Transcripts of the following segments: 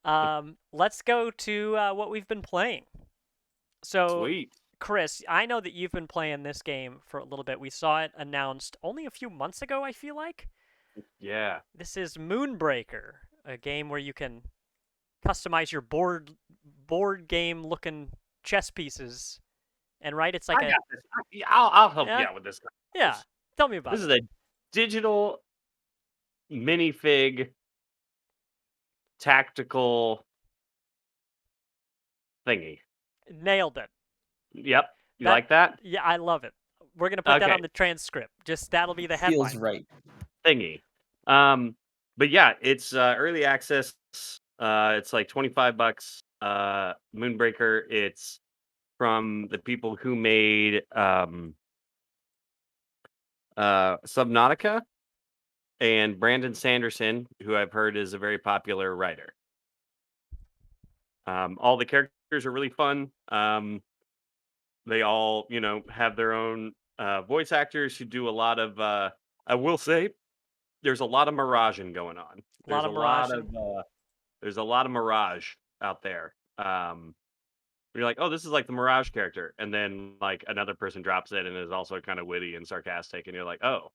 Let's go to what we've been playing. So, Sweet. Chris, I know that you've been playing this game for a little bit. We saw it announced only a few months ago, I feel like. Yeah. This is Moonbreaker, a game where you can customize your board game looking chess pieces. And right, it's like I a got this. I'll help you yeah, out with this. yeah. Tell me about This it. is a digital minifig tactical thingy. Nailed it. Yep. You That like that? yeah, I love it. We're gonna put that Okay. on the transcript. Just that'll be the Feels headline. right. Thingy. Um, but yeah, it's early access. It's like $25. Moonbreaker. It's from the people who made Subnautica and Brandon Sanderson, who I've heard is a very popular writer. All the characters are really fun. They all, have their own voice actors who do a lot of. I will say, there's a lot of miraging going on. A lot of miraging. There's a lot of mirage out there. You're like, oh, this is like the mirage character, and then like another person drops it and is also kind of witty and sarcastic, and you're like, oh,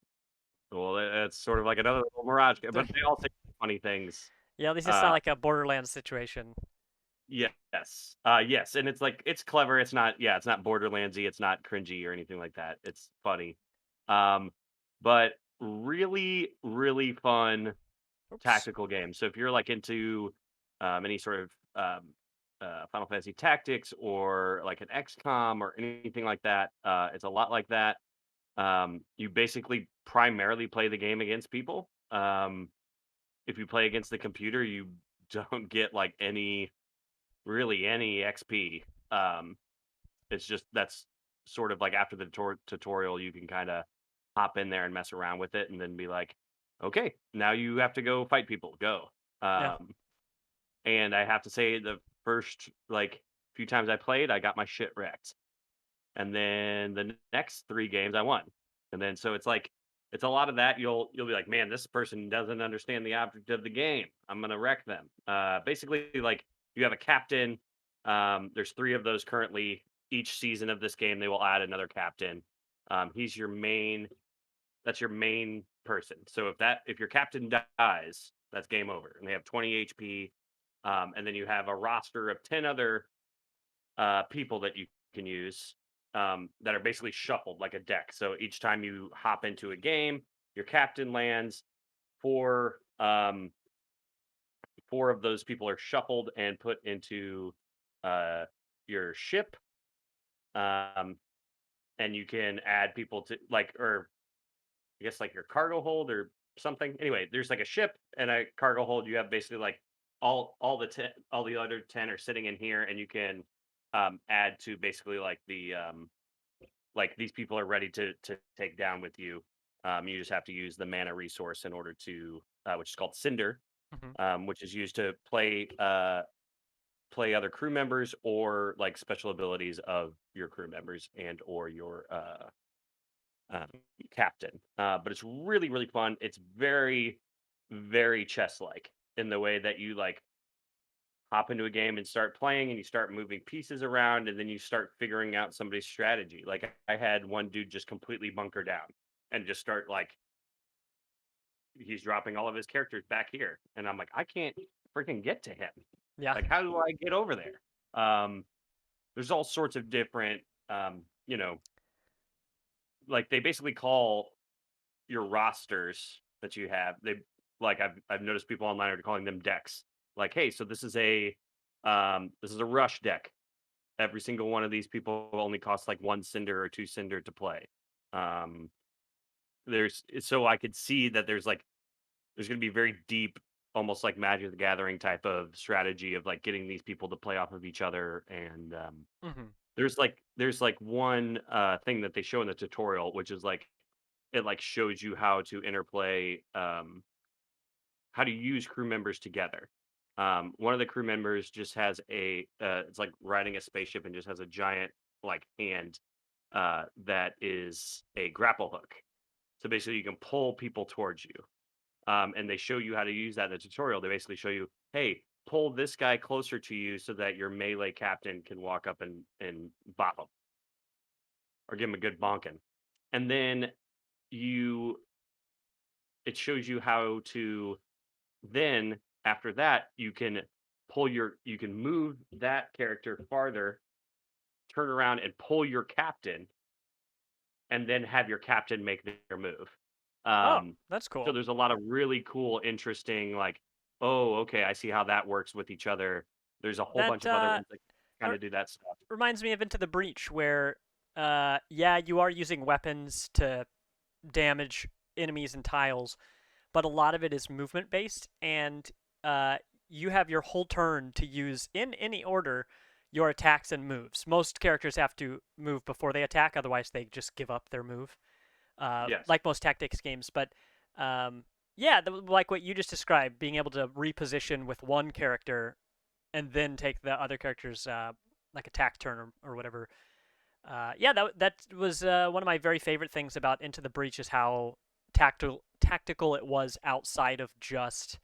well, that's sort of like another little mirage, but they all say funny things. Yeah, this is Uh, not like a Borderlands situation. Yes. Yes, and it's like it's clever. It's not Borderlandsy. It's not cringy or anything like that. It's funny, um, but really, really fun Oops. tactical game. So if you're like into any sort of Final Fantasy Tactics or like an XCOM or anything like that, it's a lot like that. You basically primarily play the game against people. If you play against the computer, you don't get like any XP. Um, it's just that's sort of like after the tutorial, you can kind of hop in there and mess around with it, and then be like, okay, now you have to go fight people. Go. Yeah. Um, and I have to say, the first like few times I played, I got my shit wrecked, and then the next 3 games I won, and then so it's like it's a lot of that. You'll be like, man, this person doesn't understand the object of the game. I'm gonna wreck them. Basically, like you have a captain. There's 3 of those currently. Each season of this game, they will add another captain. He's your main. That's your main person. So if your captain dies, that's game over, and they have 20 HP. And then you have a roster of 10 other people that you can use that are basically shuffled like a deck. So each time you hop into a game, your captain lands. Four four of those people are shuffled and put into uh, your ship, um, and you can add people to like, or I guess like your cargo hold or something. Anyway, there's like a ship and a cargo hold. You have basically like all the other 10 are sitting in here, and you can add to basically like like these people are ready to take down with you. You just have to use the mana resource in order to which is called Cinder, Hmm. which is used to play other crew members or like special abilities of your crew members and or your um, captain. But it's really, really fun. It's very, very chess like in the way that you like hop into a game and start playing, and you start moving pieces around, and then you start figuring out somebody's strategy. Like I had one dude just completely bunker down and just start like he's dropping all of his characters back here, and I'm like, I can't freaking get to him. Yeah. Like, how do I get over there? There's all sorts of different, um, you know, like they basically call your rosters that you have. They like I've noticed people online are calling them decks. Like, hey, so this is a rush deck. Every single one of these people only costs like 1 cinder or 2 cinder to play. Um, so I could see that there's going to be very deep, almost like Magic the Gathering type of strategy of like getting these people to play off of each other. And Hmm. there's like one thing that they show in the tutorial, which is like it like shows you how to interplay, how to use crew members together. One of the crew members just has it's like riding a spaceship and just has a giant like hand that is a grapple hook. So basically, you can pull people towards you. And they show you how to use that in the tutorial. They basically show you, hey, pull this guy closer to you so that your melee captain can walk up and bop him or give him a good bonking. And then you it shows you how to then after that you can move that character farther, turn around and pull your captain and then have your captain make their move. Oh, Um, that's so cool. there's a lot of really cool, interesting, like, oh, okay, I see how that works with each other. There's a whole That bunch of other ones that kind r- of do that stuff. reminds me of Into the Breach, where yeah, you are using weapons to damage enemies and tiles, but a lot of it is movement based, and uh, you have your whole turn to use in any order your attacks and moves. Most characters have to move before they attack, otherwise they just give up their move, Yes. like most tactics games. But um, yeah, like what you just described, being able to reposition with one character and then take the other character's like attack turn or whatever. Yeah, that was one of my very favorite things about Into the Breach is how tactical it was outside of just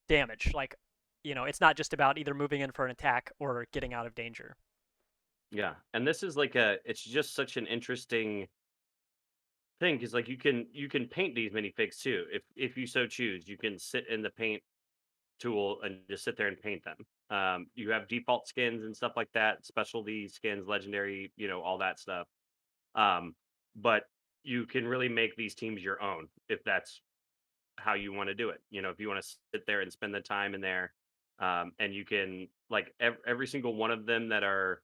damage. Like, it's not just about either moving in for an attack or getting out of danger. Yeah. And this is like it's just such an interesting thing because like you can paint these minifigs too if you so choose. You can sit in the paint tool and just sit there and paint them. You have default skins and stuff like that, specialty skins, legendary, all that stuff. Um, but you can really make these teams your own if that's how you want to do it. If you want to sit there and spend the time in there, and you can like every single one of them that are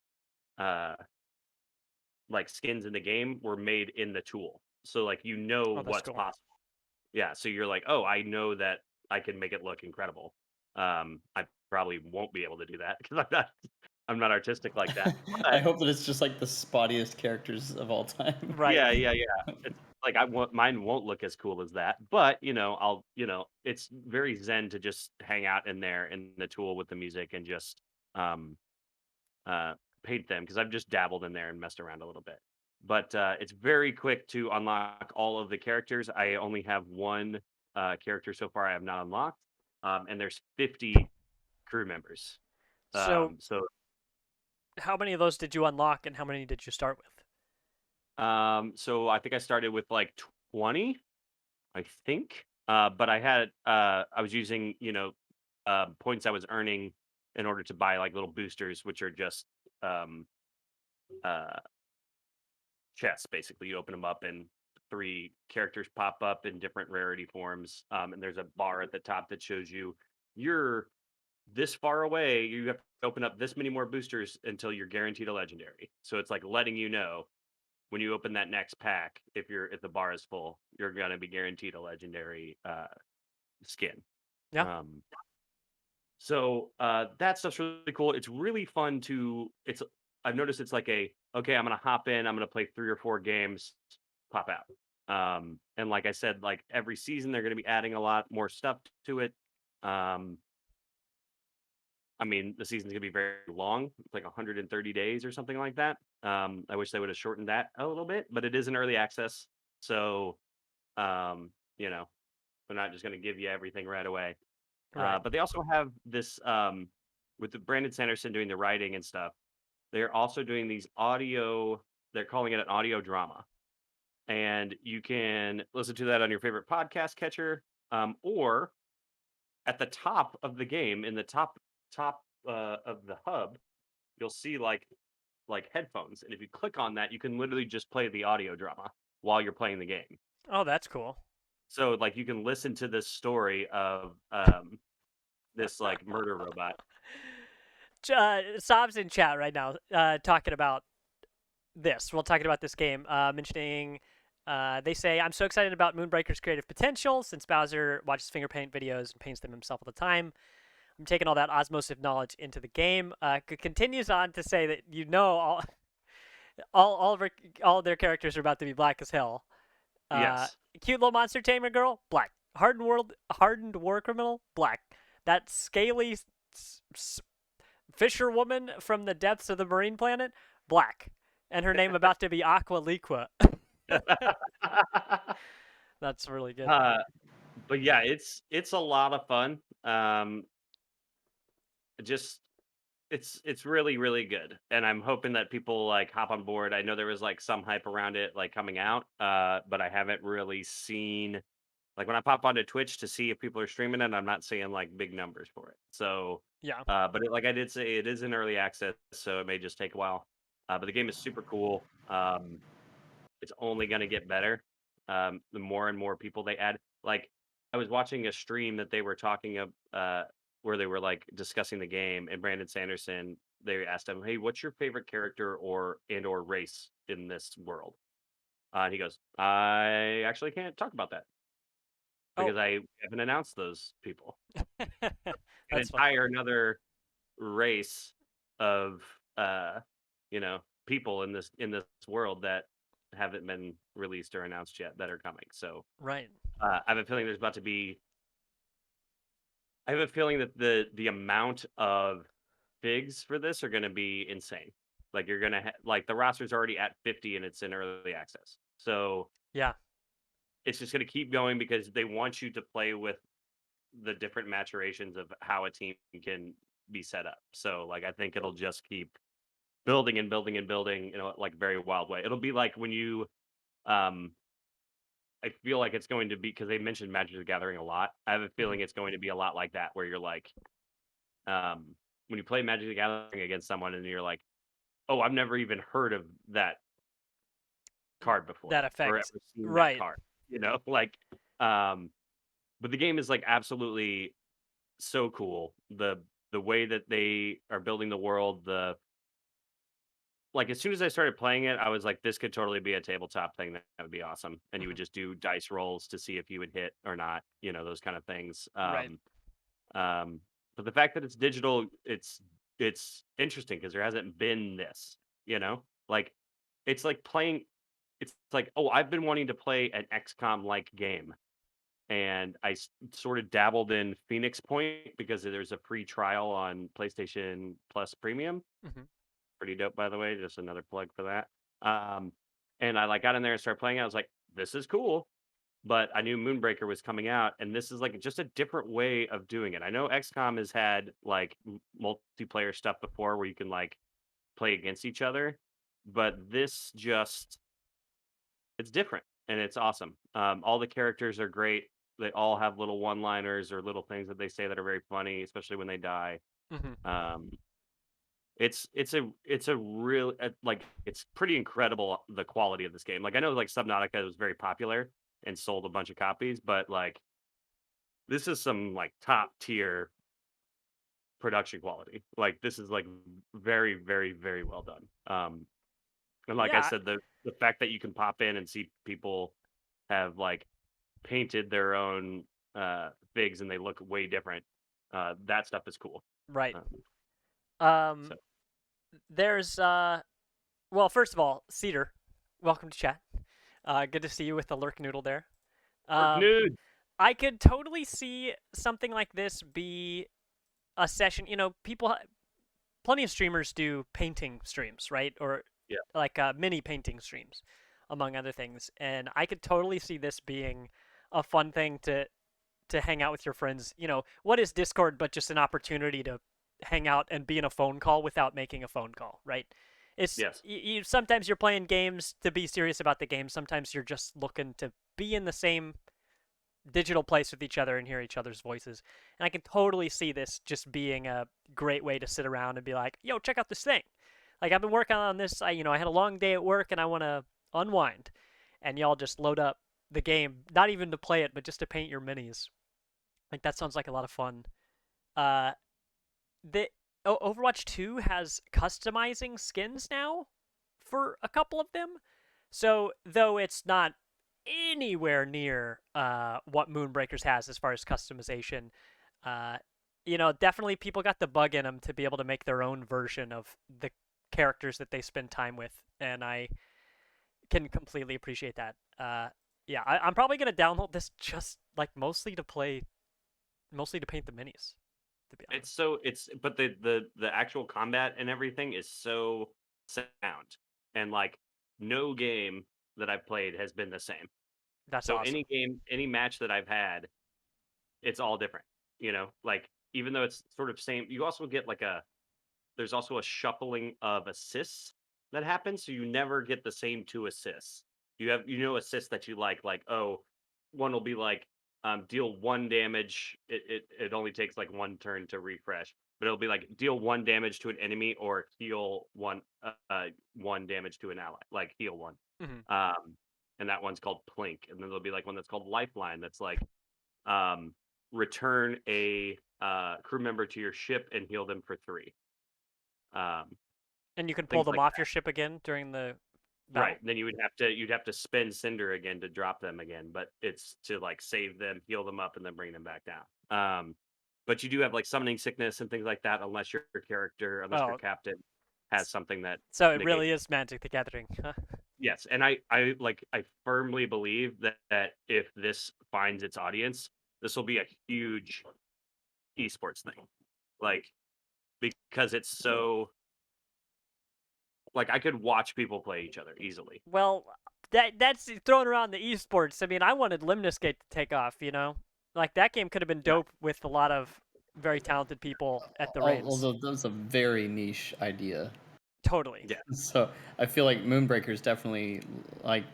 uh, like skins in the game were made in the tool, so like Oh, that's what's cool. possible. Yeah, so you're like, oh, I know that I can make it look incredible. I probably won't be able to do that because I'm not artistic like that. I But hope that it's just like the spottiest characters of all time. Right. yeah, yeah, yeah. It's like I want mine won't look as cool as that, but it's very zen to just hang out in there in the tool with the music and just um uh paint them because I've just dabbled in there and messed around a little bit. But it's very quick to unlock all of the characters. I only have one character so far I have not unlocked. And there's 50 crew members. So, So how many of those did you unlock, and how many did you start with? so I think I started with like 20, I think. But I was using, points I was earning in order to buy like little boosters, which are just um, uh, chests. Basically, you open them up and three characters pop up in different rarity forms. And there's a bar at the top that shows you you're this far away. You have to open up this many more boosters until you're guaranteed a legendary. So it's like letting you know when you open that next pack, if the bar is full, you're gonna be guaranteed a legendary skin. Yeah. Um, so that stuff's really cool. It's really fun to. It's I've noticed it's like okay, I'm gonna hop in. I'm gonna play 3 or 4 games, pop out. And like I said, like every season they're gonna be adding a lot more stuff to it. Um, I mean, the season's gonna be very long. It's like 130 days or something like that. I wish they would have shortened that a little bit, but it is an early access, so um, you know, they're not just gonna give you everything right away. Right. But they also have this with the Brandon Sanderson doing the writing and stuff. They're also doing these audio. They're calling it an audio drama, and you can listen to that on your favorite podcast catcher, or at the top of the game in the top of the hub, you'll see like headphones, and if you click on that, you can literally just play the audio drama while you're playing the game. Oh, that's cool. So like you can listen to this story of this like murder robot. Sob's in chat right now, talking about this. We're talking about this game, mentioning. They say, I'm so excited about Moonbreaker's creative potential since Bowser watches finger paint videos and paints them himself all the time. I'm taking all that osmosis knowledge into the game. Continues on to say that all of their characters are about to be black as hell. Yes. Cute little monster tamer girl, black. Hardened war criminal, black. That scaly fisher woman from the depths of the marine planet, black. And her name about to be Aqua Liqua. That's really good. uh, but yeah, it's a lot of fun. just it's really really good, and I'm hoping that people like hop on board. I know there was like some hype around it like coming out, but I haven't really seen like when I pop onto Twitch to see if people are streaming it, I'm not seeing like big numbers for it. So, Yeah. but like I did say, it is in early access, so it may just take a while. But the game is super cool. It's only going to get better the more and more people they add. Like I was watching a stream that they were talking of, where they were like discussing the game, and Brandon Sanderson. They asked him, "Hey, what's your favorite character or race in this world?" And he goes, "I actually can't talk about that Oh, because I haven't announced those people." An that's fun. entire another race of uh, people in this world that haven't been released or announced yet that are coming. So Right. I have a feeling there's about to be. I have a feeling that the amount of figs for this are going to be insane. Like you're gonna like the roster's already at 50 and it's in early access. So Yeah. it's just going to keep going because they want you to play with the different maturations of how a team can be set up. So like I think it'll just keep building and building and building, like very wild way. It'll be like when you um I feel like it's going to be because they mentioned Magic the Gathering a lot. I have a Mhm. feeling it's going to be a lot like that where you're like when you play Magic the Gathering against someone and you're like, "Oh, I've never even heard of that card before That or effect. ever seen that Right. card." Like um but the game is like absolutely so cool. The way that they are building the world, the like as soon as I started playing it, I was like, this could totally be a tabletop thing that would be awesome. And you would Mhm. just do dice rolls to see if you would hit or not, those kind of things. Right. Um, but the fact that it's digital, it's interesting because there hasn't been this, like it's like playing. It's like, oh, I've been wanting to play an XCOM like game, and sort of dabbled in Phoenix Point because there's a free trial on PlayStation Plus Premium. Mhm. Pretty dope, by the way. Just another plug for that. Um, and I like got in there and started playing it. I was like, this is cool. But I knew Moonbreaker was coming out, and this is like just a different way of doing it. I know XCOM has had like multiplayer stuff before where you can like play against each other, but this just it's different and it's awesome. All the characters are great. They all have little one-liners or little things that they say that are very funny, especially when they die. Mhm. Um, it's a real like it's pretty incredible the quality of this game. Like I know like Subnautica was very popular and sold a bunch of copies, but like this is some like top tier production quality. Like this is like very very very well done. And like I Yeah. said, the fact that you can pop in and see people have like painted their own figs and they look way different. That stuff is cool. Right. Um, so Um. There's Well, first of all, Cedar, welcome to chat. Good to see you with the lurk noodle there. Work Um. nude. I could totally see something like this be a session. Plenty of streamers do painting streams, right? Or Yeah. like mini painting streams, among other things. And I could totally see this being a fun thing to hang out with your friends. What is Discord but just an opportunity to hang out and be in a phone call without making a phone call, right? It's Yes. sometimes you're playing games to be serious about the game. Sometimes you're just looking to be in the same digital place with each other and hear each other's voices. And I can totally see this just being a great way to sit around and be like, "Yo, check out this thing." Like I've been working on this. I had a long day at work and I want to unwind, and y'all just load up the game, not even to play it, but just to paint your minis. Like that sounds like a lot of fun. Uh, the Overwatch 2 has customizing skins now for a couple of them. So though it's not anywhere near what Moonbreakers has as far as customization, uh, definitely people got the bug in them to be able to make their own version of the characters that they spend time with, and I can completely appreciate that. Yeah, I'm probably gonna download this just like mostly to paint the minis, to be It's honest. so it's but the actual combat and everything is so sound. And like no game that I've played has been the same. That's So awesome. any game, any match that I've had, it's all different. Like even though it's sort of same, you also get like there's also a shuffling of assists that happens, so you never get the same 2 assists. You have assists that you like, oh, one will be like deal 1 damage. It only takes like 1 turn to refresh, but it'll be like deal 1 damage to an enemy or heal 1 damage to an ally, like heal 1. Mhm. And that one's called Plink, and then there'll be like one that's called Lifeline. That's like return a crew member to your ship and heal them for 3. Um, And you can pull things them like off your ship again during the battle? Right. Then you'd have to spend Cinder again to drop them again, but it's to like save them, heal them up, and then bring them back down. But you do have like summoning sickness and things like that, unless your Oh, captain has something that so it negates. really is Magic the Gathering. Huh? Yes, and I firmly believe that if this finds its audience, this will be a huge esports thing. Like because it's so like I could watch people play each other easily. Well, that's throwing around the esports. I mean, I wanted Limniscape to take off, you know? Like, that game could have been Yeah. dope with a lot of very talented people at the reins. Although that was a very niche idea. Totally. Yeah. So I feel like Moonbreaker is definitely like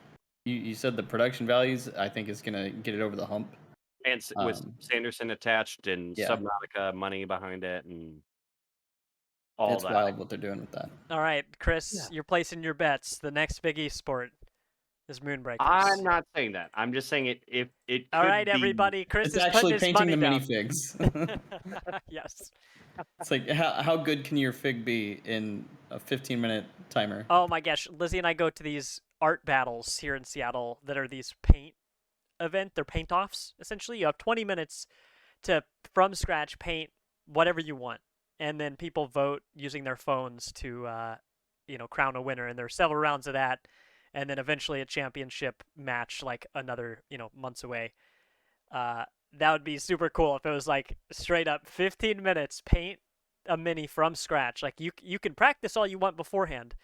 you said the production values. I think is gonna get it over the hump. And with Sanderson attached and yeah. Subnautica money behind it and all It's that. wild what they're doing with that. All right, Chris, you're placing your bets. The next big esport is Moonbreakers. I'm not saying that. I'm just saying it could All right, be... everybody. Chris It's is actually putting his painting money the down. minifigs. Yes. It's like how good can your fig be in a 15-minute timer? Oh my gosh, Lizzie and I go to these art battles here in Seattle that are these paint they're paint offs essentially. You have 20 minutes to from scratch paint whatever you want, and then people vote using their phones to crown a winner, and there's several rounds of that, and then eventually a championship match like another months away. That would be super cool if it was like straight up 15 minutes paint a mini from scratch. Like you can practice all you want beforehand,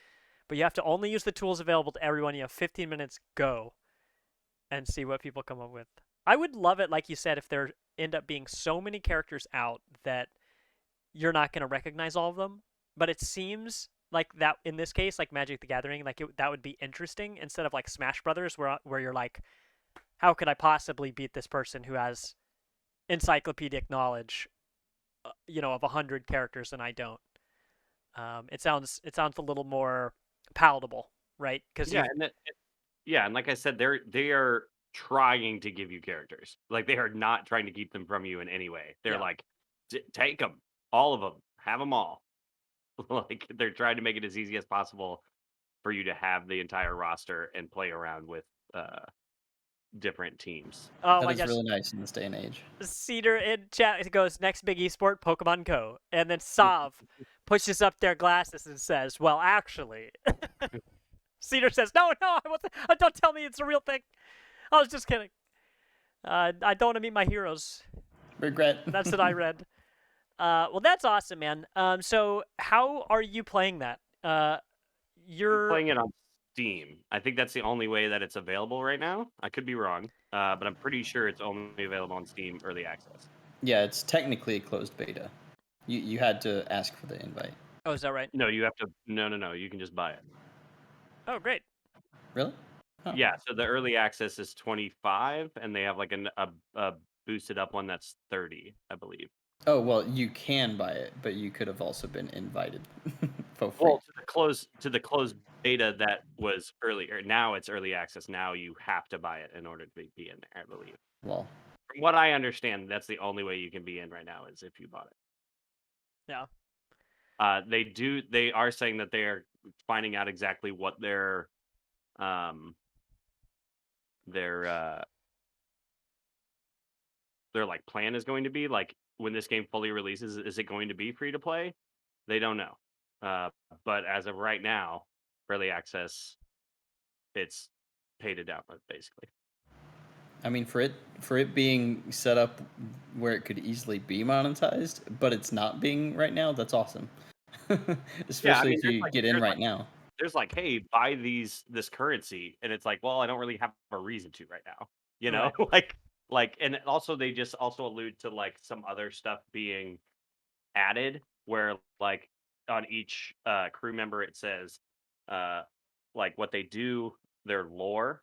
but you have to only use the tools available to everyone. You have 15 minutes, go, and see what people come up with. I would love it, like you said, if there end up being so many characters out that you're not going to recognize all of them. But it seems like that in this case, like Magic the Gathering, like that would be interesting instead of like Smash Brothers, where you're like, how could I possibly beat this person who has encyclopedic knowledge, of 100 characters and I don't. It sounds a little more palatable, right? Because and like I said, they are trying to give you characters. Like they are not trying to keep them from you in any way. They're like, take them, all of them, have them all. Like they're trying to make it as easy as possible for you to have the entire roster and play around with different teams. Oh that my is gosh, really nice in this day and age. Cedar in chat goes, next big esport, Pokemon Go, and then Sav pushes up their glasses and says, "Well, actually." Cedar says, "No, don't tell me it's a real thing. I was just kidding. I don't want to meet my heroes." Regret. That's what I read. Well, that's awesome, man. So how are you playing that? You're playing it on Steam. I think that's the only way that it's available right now. I could be wrong, but I'm pretty sure it's only available on Steam Early Access. Yeah, it's technically a closed beta. You had to ask for the invite. Oh, is that right? No, you have to. No. You can just buy it. Oh, great. Really? Huh. Yeah. So the Early Access is 25, and they have like a boosted up one that's 30, I believe. Oh well, you can buy it, but you could have also been invited for free. Well, to the closed beta that was earlier. Now it's Early Access. Now you have to buy it in order to be in there, I believe. Well, from what I understand, that's the only way you can be in right now is if you bought it. Yeah. They are saying that they are finding out exactly what their like plan is going to be. Like when this game fully releases, is it going to be free to play? They don't know. But as of right now, Early Access, it's pay to download basically. I mean, for it being set up where it could easily be monetized, but it's not being right now, that's awesome. Especially if you get in right now. There's like, hey, buy this currency, and it's like, well, I don't really have a reason to right now. You know, Right. like like, and also they just also allude to like some other stuff being added, where like on each crew member it says uh like what they do, their lore,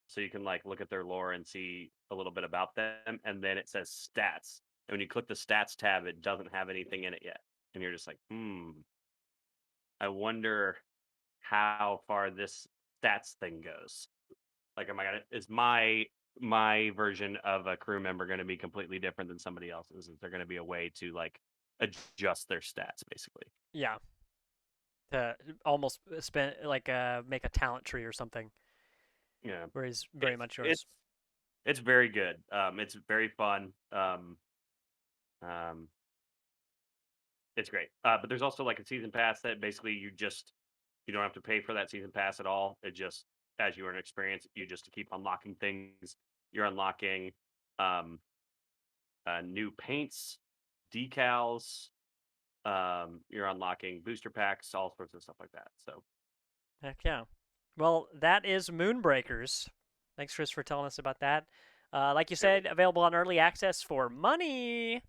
so you can like look at their lore and see a little bit about them, and then it says stats, and when you click the stats tab it doesn't have anything in it yet, and you're just like, I wonder how far this stats thing goes. Like, am I gonna is my version of a crew member going to be completely different than somebody else's? Is there going to be a way to like adjust their stats, basically? Yeah, to almost spend like make a talent tree or something Yeah, where he's very it's much it's yours. it's very good. It's very fun. Um, it's great. But there's also like a season pass that basically you don't have to pay for that season pass at all. It just, as you earn experience, you just keep unlocking things. You're unlocking um, new paints, decals. You're unlocking booster packs, all sorts of stuff like that. So, Heck yeah. Well, that is Moonbreakers. Thanks, Chris, for telling us about that. Like you yeah. said, available on early access for money.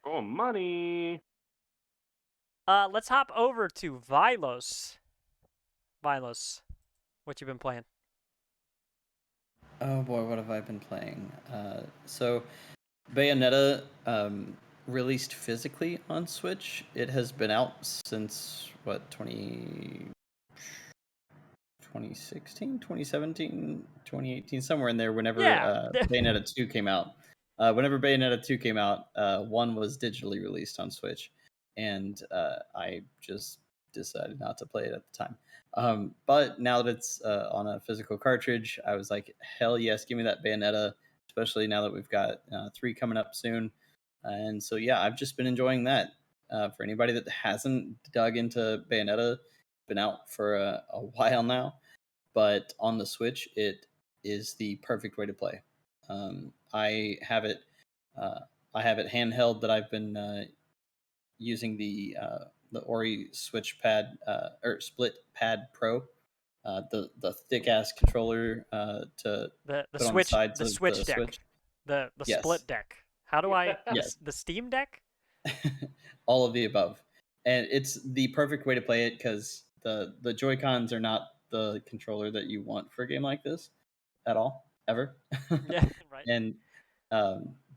Oh, money. Let's hop over to Vilos. Vilos, what you been playing? Oh boy, what have I been playing? So Bayonetta released physically on Switch. It has been out since what 2016, 2017, 2018, somewhere in there. Whenever Yeah. Bayonetta 2 came out, whenever Bayonetta 2 came out, one was digitally released on Switch, and I just decided not to play it at the time. But now that it's on a physical cartridge, I was like, hell yes, give me that Bayonetta, especially now that we've got 3 coming up soon. And so, yeah, I've just been enjoying that. For anybody that hasn't dug into Bayonetta, been out for a while now, but on the Switch, it is the perfect way to play. I have it. Uh, I have it handheld that I've been using the Ori Switch Pad or Split Pad Pro, the thick ass controller to the put on the Switch sides the of Switch the deck, Switch. the Yes, split deck. How do I yes, the Steam Deck? all of the above, and it's the perfect way to play it because the Joy Cons are not the controller that you want for a game like this at all, ever. Yeah, right. And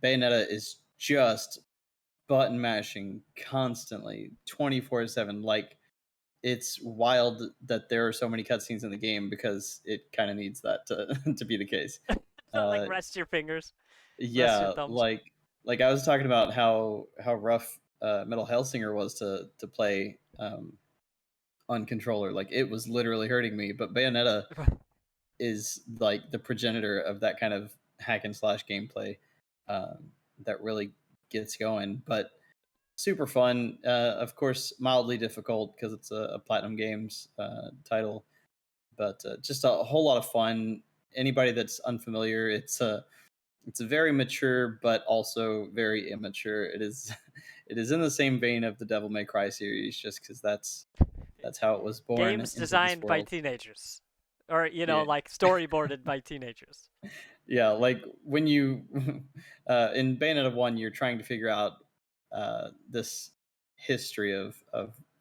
Bayonetta is just button mashing constantly, 24/7. Like, it's wild that there are so many cutscenes in the game because it kind of needs that to to be the case. So like Uh, rest your fingers, rest your yeah, thumbs. like I was talking about how rough Metal Hellsinger was to play on controller. Like, it was literally hurting me. But Bayonetta is like the progenitor of that kind of hack and slash gameplay that really gets going. But super fun. Of course, mildly difficult because it's a Platinum Games title, but just a whole lot of fun. Anybody that's unfamiliar, it's a very mature but also very immature. It is it is in the same vein of the Devil May Cry series, just because that's how it was born Games into this designed by world. teenagers, or Yeah, like storyboarded by teenagers. yeah. Like when you in Bayonetta 1, you're trying to figure out this history of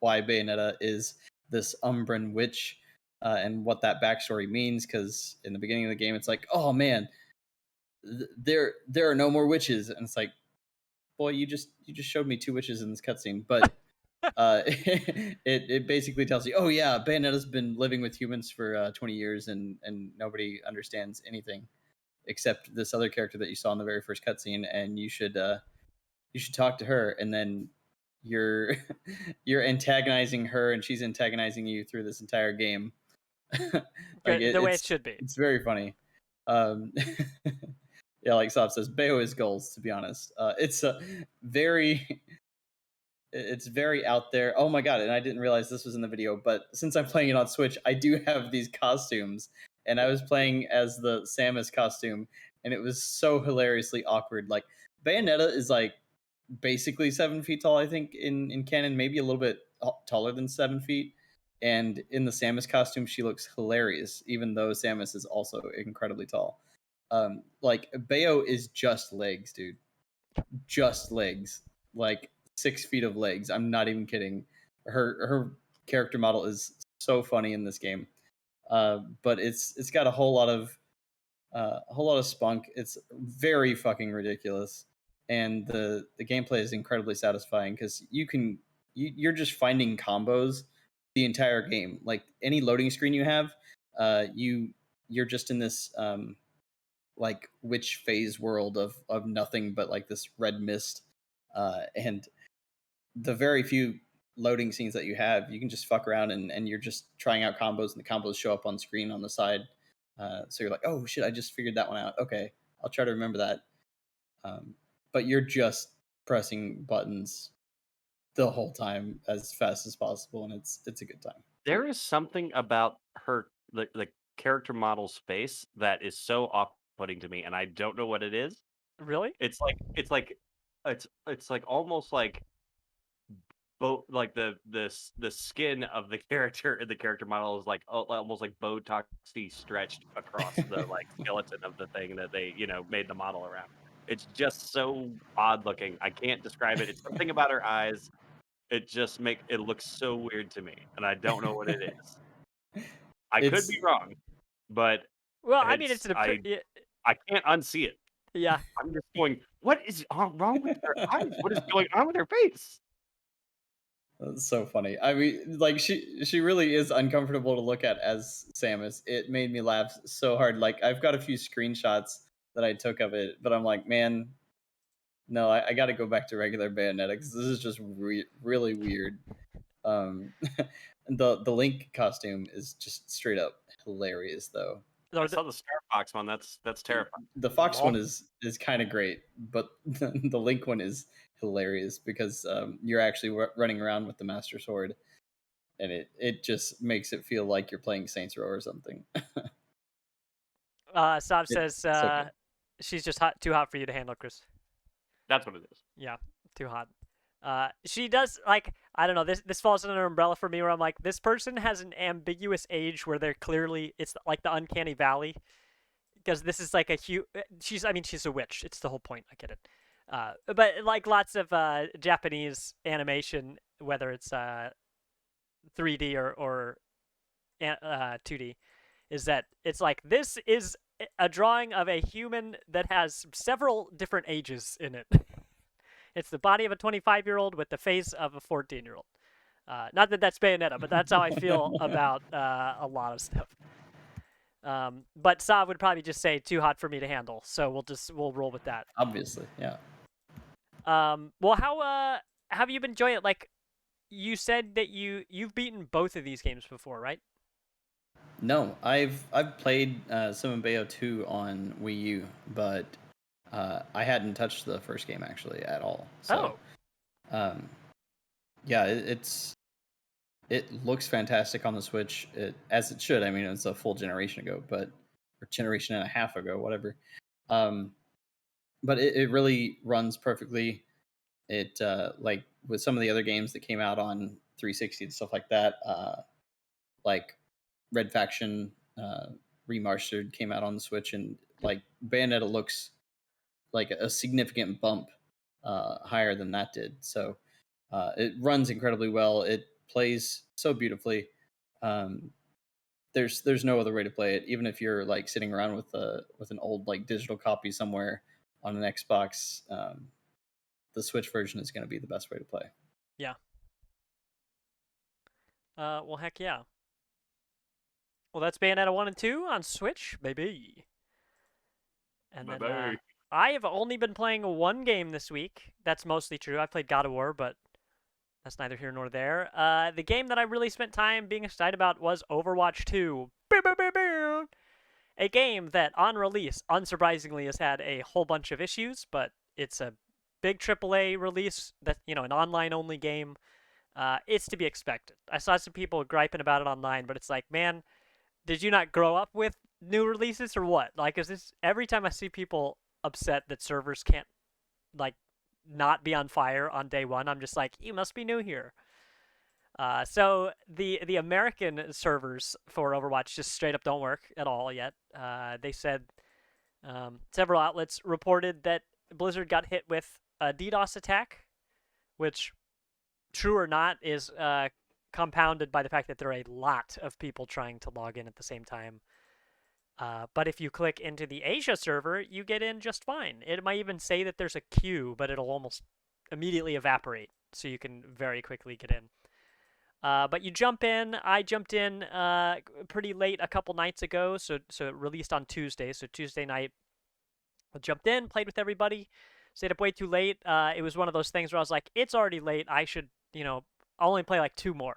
why Bayonetta is this Umbran witch, and what that backstory means. Because in the beginning of the game, it's like, oh man, there are no more witches, and it's like, boy, you just showed me 2 witches in this cutscene. But it basically tells you, oh yeah, Bayonetta's been living with humans for 20 years, and nobody understands anything except this other character that you saw in the very first cutscene, and you should talk to her. And then you're you're antagonizing her, and she's antagonizing you through this entire game. Like, Good, the way it should be. it's very funny. Um, yeah, like Sob says, Bayo is goals. To be honest, it's a very it's very out there. Oh my god! And I didn't realize this was in the video, but since I'm playing it on Switch, I do have these costumes, and I was playing as the Samus costume, and it was so hilariously awkward. Like, Bayonetta is like basically 7 feet tall, I think, in canon, maybe a little bit taller than 7 feet. And in the Samus costume, she looks hilarious, even though Samus is also incredibly tall. Like Bayo is just legs, dude. Just legs. Like 6 feet of legs. I'm not even kidding. Her character model is so funny in this game. But it's got a whole lot of spunk. It's very fucking ridiculous, and the gameplay is incredibly satisfying because you're just finding combos the entire game. Like any loading screen you have, you're just in this like witch phase world of nothing but like this red mist, and the very few loading scenes that you have, you can just fuck around and you're just trying out combos, and the combos show up on screen on the side. So you're like, oh shit, I just figured that one out. Okay, I'll try to remember that. But you're just pressing buttons the whole time as fast as possible, and it's a good time. There is something about her the character model's face that is so off-putting to me, and I don't know what it is. Really? It's like almost like like the skin of the character in the character model is like almost like Botoxy stretched across the like skeleton of the thing that they made the model around. It's just so odd looking. I can't describe it. It's something about her eyes. It just it looks so weird to me, and I don't know what it is. I could be It's wrong, but Well, I mean, it's I can't unsee it. yeah. I'm just going, what is wrong with her eyes? What is going on with her face? That's so funny. I mean, like she really is uncomfortable to look at as Samus. It made me laugh so hard. Like I've got a few screenshots that I took of it, but I'm like, man, no, I got to go back to regular Bayonetta because this is just really weird. Um, the Link costume is just straight up hilarious, though. I saw the Star Fox one. That's terrifying. The Fox Lol. one is kind of great, but the Link one is hilarious because you're actually running around with the Master Sword, and it just makes it feel like you're playing Saints Row or something. Sav It's says so good. she's just too hot for you to handle, Chris. That's what it is. Yeah, too hot. She does like I don't know. This falls under an umbrella for me where I'm like, this person has an ambiguous age where they're clearly it's like the uncanny valley because this is like a huge. She's a witch. It's the whole point. I get it. But like lots of Japanese animation, whether it's 3D or 2D, is that it's like this is a drawing of a human that has several different ages in it. It's the body of a 25-year-old with the face of a 14-year-old. Not that that's Bayonetta, but that's how I feel about a lot of stuff. But Sav would probably just say too hot for me to handle, so we'll roll with that. Obviously, yeah. Well, how have you been enjoying it? Like you said that you've beaten both of these games before, right? No, I've played Summon Bayo 2 on Wii U, but I hadn't touched the first game actually at all. So, um, yeah, it looks fantastic on the Switch, as it should. I mean, it's a full generation ago, or generation and a half ago, whatever. But it really runs perfectly. It like with some of the other games that came out on 360 and stuff like that, like Red Faction Remastered came out on the Switch, and like Bayonetta looks like a significant bump higher than that did. So it runs incredibly well. It plays so beautifully. There's no other way to play it. Even if you're like sitting around with an old like digital copy somewhere on an Xbox, the Switch version is going to be the best way to play. Yeah. Well, heck yeah. Well, that's Bayonetta 1 and 2 on Switch, baby. And then I have only been playing one game this week. That's mostly true. I played God of War, but that's neither here nor there. The game that I really spent time being excited about was Overwatch 2. A game that, on release, unsurprisingly has had a whole bunch of issues, but it's a big AAA release that, an online-only game. It's to be expected. I saw some people griping about it online, but it's like, man, did you not grow up with new releases or what? Like, is this every time I see people upset that servers can't like not be on fire on day one, I'm just like, you must be new here. So the American servers for Overwatch just straight up don't work at all yet. They said Several outlets reported that Blizzard got hit with a DDoS attack, which, true or not, is compounded by the fact that there are a lot of people trying to log in at the same time. But if you click into the Asia server, you get in just fine. It might even say that there's a queue, but it'll almost immediately evaporate, so you can very quickly get in. But you jump in. I jumped in pretty late a couple nights ago, so it released on Tuesday. So Tuesday night, I jumped in, played with everybody, stayed up way too late. It was one of those things where I was like, it's already late. I should, I'll only play like 2 more.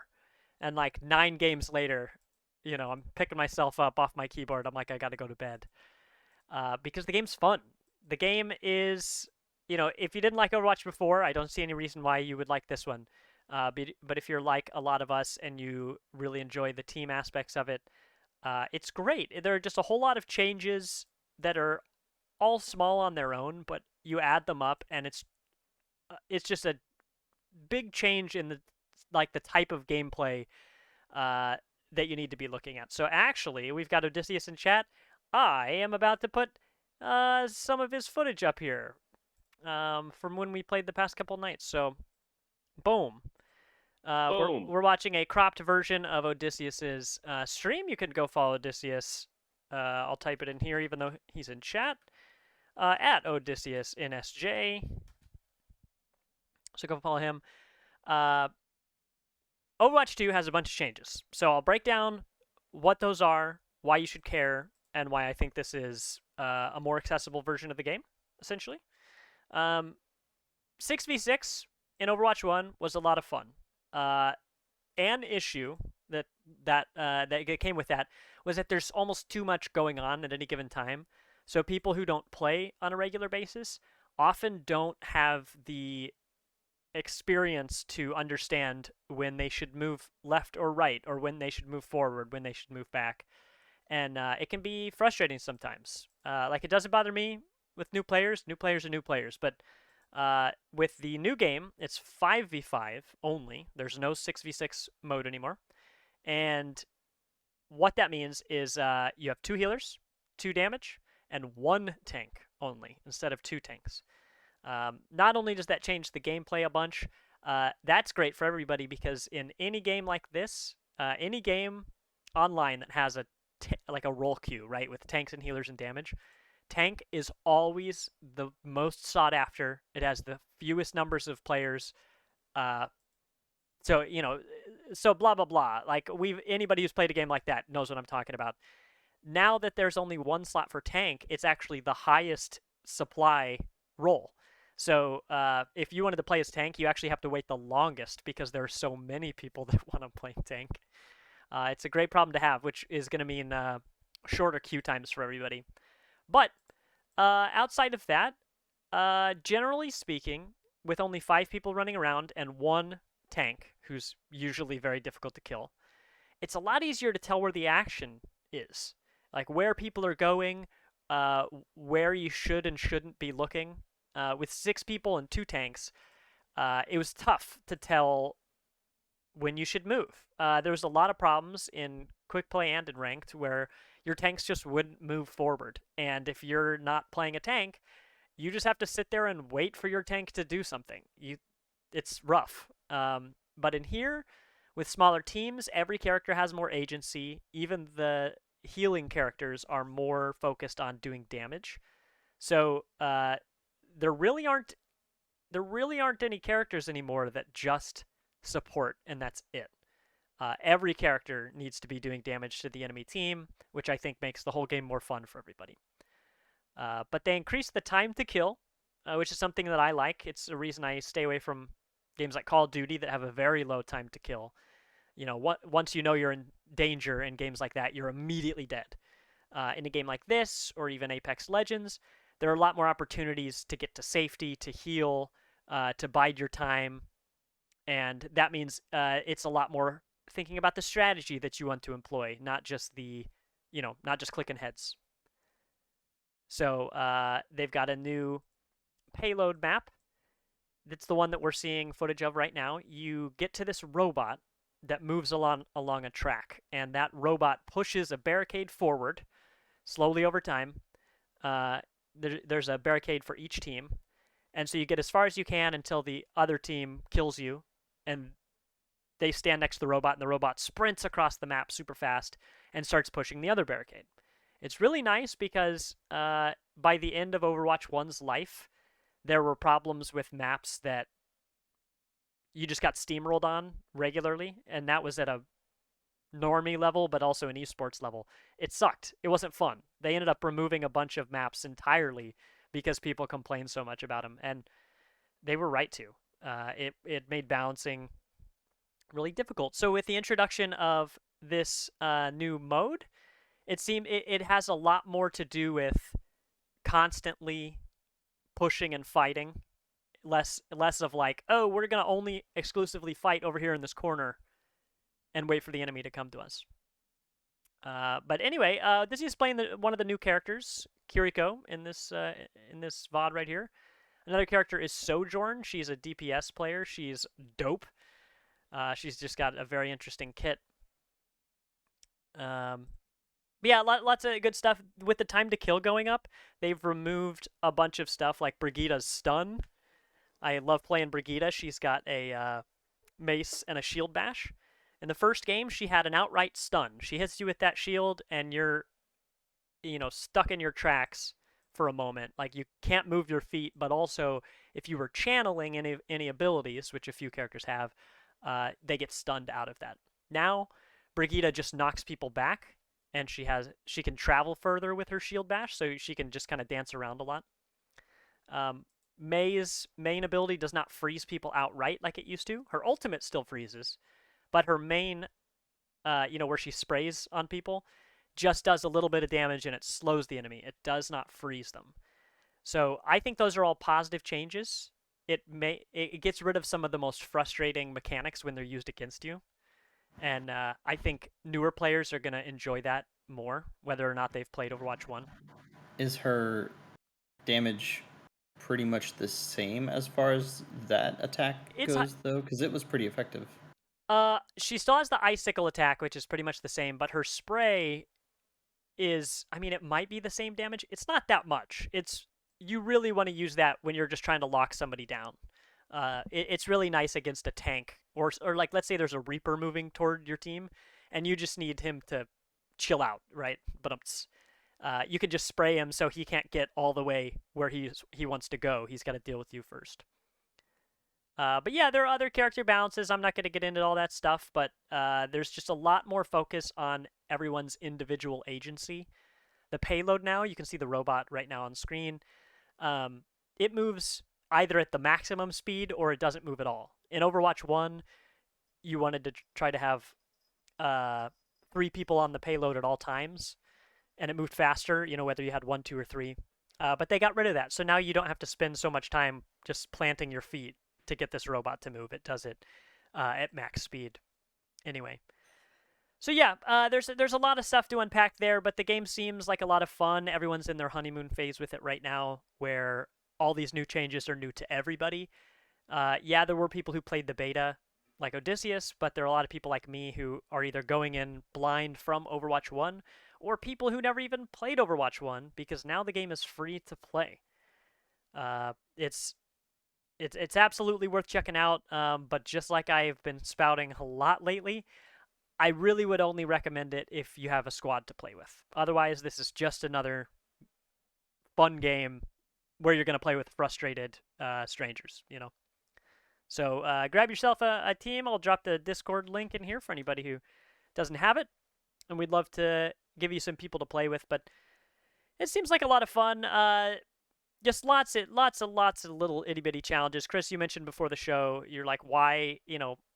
And like 9 games later, I'm picking myself up off my keyboard. I'm like, I got to go to bed. Because the game's fun. The game is, if you didn't like Overwatch before, I don't see any reason why you would like this one. But if you're like a lot of us and you really enjoy the team aspects of it, it's great. There are just a whole lot of changes that are all small on their own, but you add them up, and it's just a big change in the type of gameplay that you need to be looking at. So actually, we've got Odysseus in chat. I am about to put some of his footage up here from when we played the past couple nights. So, boom. Boom. We're watching a cropped version of Odysseus's stream. You can go follow Odysseus. I'll type it in here, even though he's in chat. At Odysseus in SJ. So go follow him. Overwatch 2 has a bunch of changes. So I'll break down what those are, why you should care, and why I think this is a more accessible version of the game, essentially. 6v6 in Overwatch 1 was a lot of fun. An issue that came with that was that there's almost too much going on at any given time. So people who don't play on a regular basis often don't have the experience to understand when they should move left or right, or when they should move forward, when they should move back. And it can be frustrating sometimes. Like, it doesn't bother me with new players. New players are new players. But with the new game, it's 5v5 only. There's no 6v6 mode anymore. And what that means is you have 2 healers, 2 damage, and 1 tank only, instead of 2 tanks. Not only does that change the gameplay a bunch, that's great for everybody, because in any game like this, any game online that has like a role queue, right, with tanks and healers and damage, tank is always the most sought after. It has the fewest numbers of players. So blah blah blah. Like, anybody who's played a game like that knows what I'm talking about. Now that there's only 1 slot for tank, it's actually the highest supply role. So if you wanted to play as tank, you actually have to wait the longest, because there are so many people that want to play tank. It's a great problem to have, which is going to mean shorter queue times for everybody. But outside of that, generally speaking, with only 5 people running around and 1 tank, who's usually very difficult to kill, it's a lot easier to tell where the action is. Like, where people are going, where you should and shouldn't be looking. With 6 people and 2 tanks, it was tough to tell when you should move. There was a lot of problems in quick play and in ranked where your tanks just wouldn't move forward. And if you're not playing a tank, you just have to sit there and wait for your tank to do something. It's rough. But in here, with smaller teams, every character has more agency. Even the healing characters are more focused on doing damage. So there really aren't any characters anymore that just support, and that's it. Every character needs to be doing damage to the enemy team, which I think makes the whole game more fun for everybody. But they increased the time to kill, which is something that I like. It's a reason I stay away from games like Call of Duty that have a very low time to kill. Once you know you're in danger in games like that, you're immediately dead. In a game like this, or even Apex Legends, there are a lot more opportunities to get to safety, to heal, to bide your time. And that means it's a lot more thinking about the strategy that you want to employ, not just not just clicking heads. So they've got a new payload map. That's the one that we're seeing footage of right now. You get to this robot that moves along a track, and that robot pushes a barricade forward slowly over time. there's a barricade for each team, and so you get as far as you can until the other team kills you, and they stand next to the robot, and the robot sprints across the map super fast and starts pushing the other barricade. It's really nice because by the end of Overwatch 1's life, there were problems with maps that you just got steamrolled on regularly, and that was at a normie level, but also an esports level. It sucked. It wasn't fun. They ended up removing a bunch of maps entirely because people complained so much about them, and they were right to. It made balancing really difficult. So with the introduction of this new mode, it has a lot more to do with constantly pushing and fighting, less of like, oh, we're gonna only exclusively fight over here in this corner and wait for the enemy to come to us. But anyway, this is playing one of the new characters, Kiriko, in this VOD right here. Another character is Sojourn. She's a DPS player. She's dope. She's just got a very interesting kit. But yeah, lots of good stuff. With the time to kill going up, they've removed a bunch of stuff like Brigitte's stun. I love playing Brigitte. She's got a mace and a shield bash. In the first game, she had an outright stun. She hits you with that shield, and you're, stuck in your tracks for a moment. Like, you can't move your feet, but also, if you were channeling any abilities, which a few characters have, they get stunned out of that. Now, Brigitte just knocks people back, and she can travel further with her shield bash, so she can just kind of dance around a lot. Mei's main ability does not freeze people outright like it used to. Her ultimate still freezes, but her main, where she sprays on people, just does a little bit of damage and it slows the enemy. It does not freeze them. So I think those are all positive changes. It gets rid of some of the most frustrating mechanics when they're used against you. And I think newer players are going to enjoy that more, whether or not they've played Overwatch 1. Is her damage pretty much the same as far as that attack goes, though? Because it was pretty effective. She still has the icicle attack, which is pretty much the same, but her spray is, it might be the same damage. It's not that much. You really want to use that when you're just trying to lock somebody down. It's really nice against a tank, or like, let's say there's a Reaper moving toward your team, and you just need him to chill out, right? But you can just spray him so he can't get all the way where he wants to go. He's got to deal with you first. But yeah, there are other character balances. I'm not going to get into all that stuff, but there's just a lot more focus on everyone's individual agency. The payload now, you can see the robot right now on screen. It moves either at the maximum speed or it doesn't move at all. In Overwatch 1, you wanted to try to have 3 people on the payload at all times, and it moved faster, whether you had 1, 2, or 3. But they got rid of that, so now you don't have to spend so much time just planting your feet to get this robot to move. It does it at max speed. Anyway. So yeah, there's a lot of stuff to unpack there, but the game seems like a lot of fun. Everyone's in their honeymoon phase with it right now, where all these new changes are new to everybody. Yeah, there were people who played the beta, like Odysseus, but there are a lot of people like me who are either going in blind from Overwatch 1, or people who never even played Overwatch 1, because now the game is free to play. It's absolutely worth checking out, but just like I've been spouting a lot lately, I really would only recommend it if you have a squad to play with. Otherwise, this is just another fun game where you're going to play with frustrated strangers, So grab yourself a team. I'll drop the Discord link in here for anybody who doesn't have it, and we'd love to give you some people to play with. But it seems like a lot of fun. Just lots of little itty bitty challenges. Chris, you mentioned before the show, you're like, why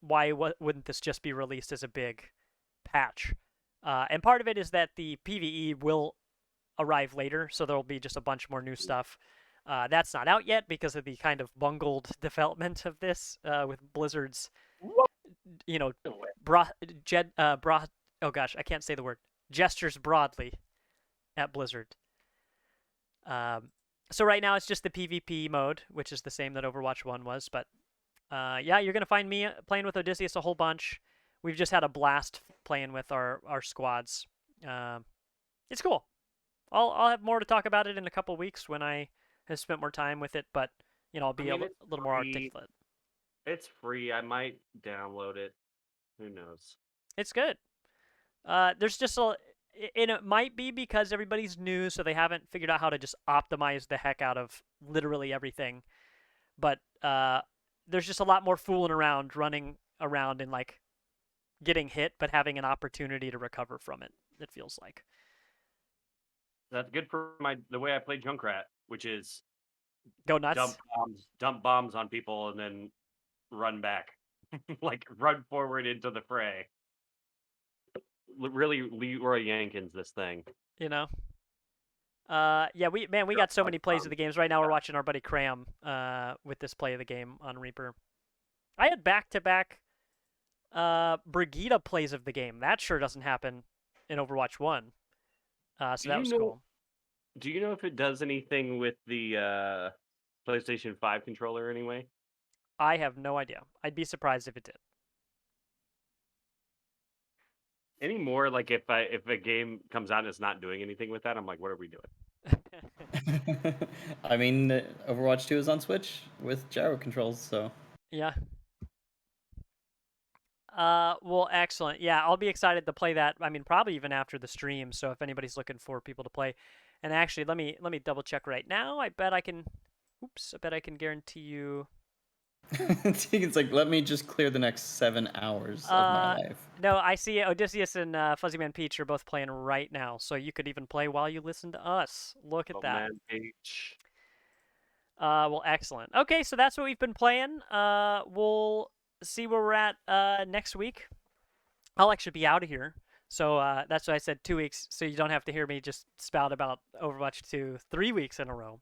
wouldn't this just be released as a big patch? And part of it is that the PvE will arrive later, so there'll be just a bunch more new stuff. That's not out yet because of the kind of bungled development of this with Blizzard's, oh gosh, I can't say the word. Gestures broadly at Blizzard. So right now it's just the PvP mode, which is the same that Overwatch 1 was. But yeah, you're going to find me playing with Odysseus a whole bunch. We've just had a blast playing with our squads. It's cool. I'll have more to talk about it in a couple weeks when I have spent more time with it, but I'll I be mean, a it's little more free. articulate. It's free. I might download it. Who knows? It's good. There's just and it might be because everybody's new, so they haven't figured out how to just optimize the heck out of literally everything. But there's just a lot more fooling around, running around, and like getting hit, but having an opportunity to recover from it. It feels like. That's good for the way I play Junkrat, which is Go nuts. dump bombs on people, and then run back, like run forward into the fray. Really, Leroy Jenkins this thing. You know. Yeah, we got so many plays of the games. Right now, we're watching our buddy Cram with this play of the game on Reaper. I had back-to-back Brigida plays of the game. That sure doesn't happen in Overwatch 1. So that was cool. Do you know if it does anything with the PlayStation 5 controller anyway? I have no idea. I'd be surprised if it did. Anymore, like if a game comes out and it's not doing anything with that, I'm like, what are we doing? I mean, Overwatch 2 is on Switch with gyro controls, so. Yeah. Well, excellent. Yeah, I'll be excited to play that. I mean, probably even after the stream. So if anybody's looking for people to play, and actually, let me double check right now. I bet I can. Oops. I bet I can guarantee you. Tegan's like, let me just clear the next 7 hours of my life. No, I see Odysseus and Fuzzyman Peach are both playing right now, so you could even play while you listen to us. Look at that. Man, Peach. Well, excellent. Okay, so that's what we've been playing. We'll see where we're at next week. I'll actually be out of here, so that's why I said 2 weeks, so you don't have to hear me just spout about Overwatch 2 3 weeks in a row.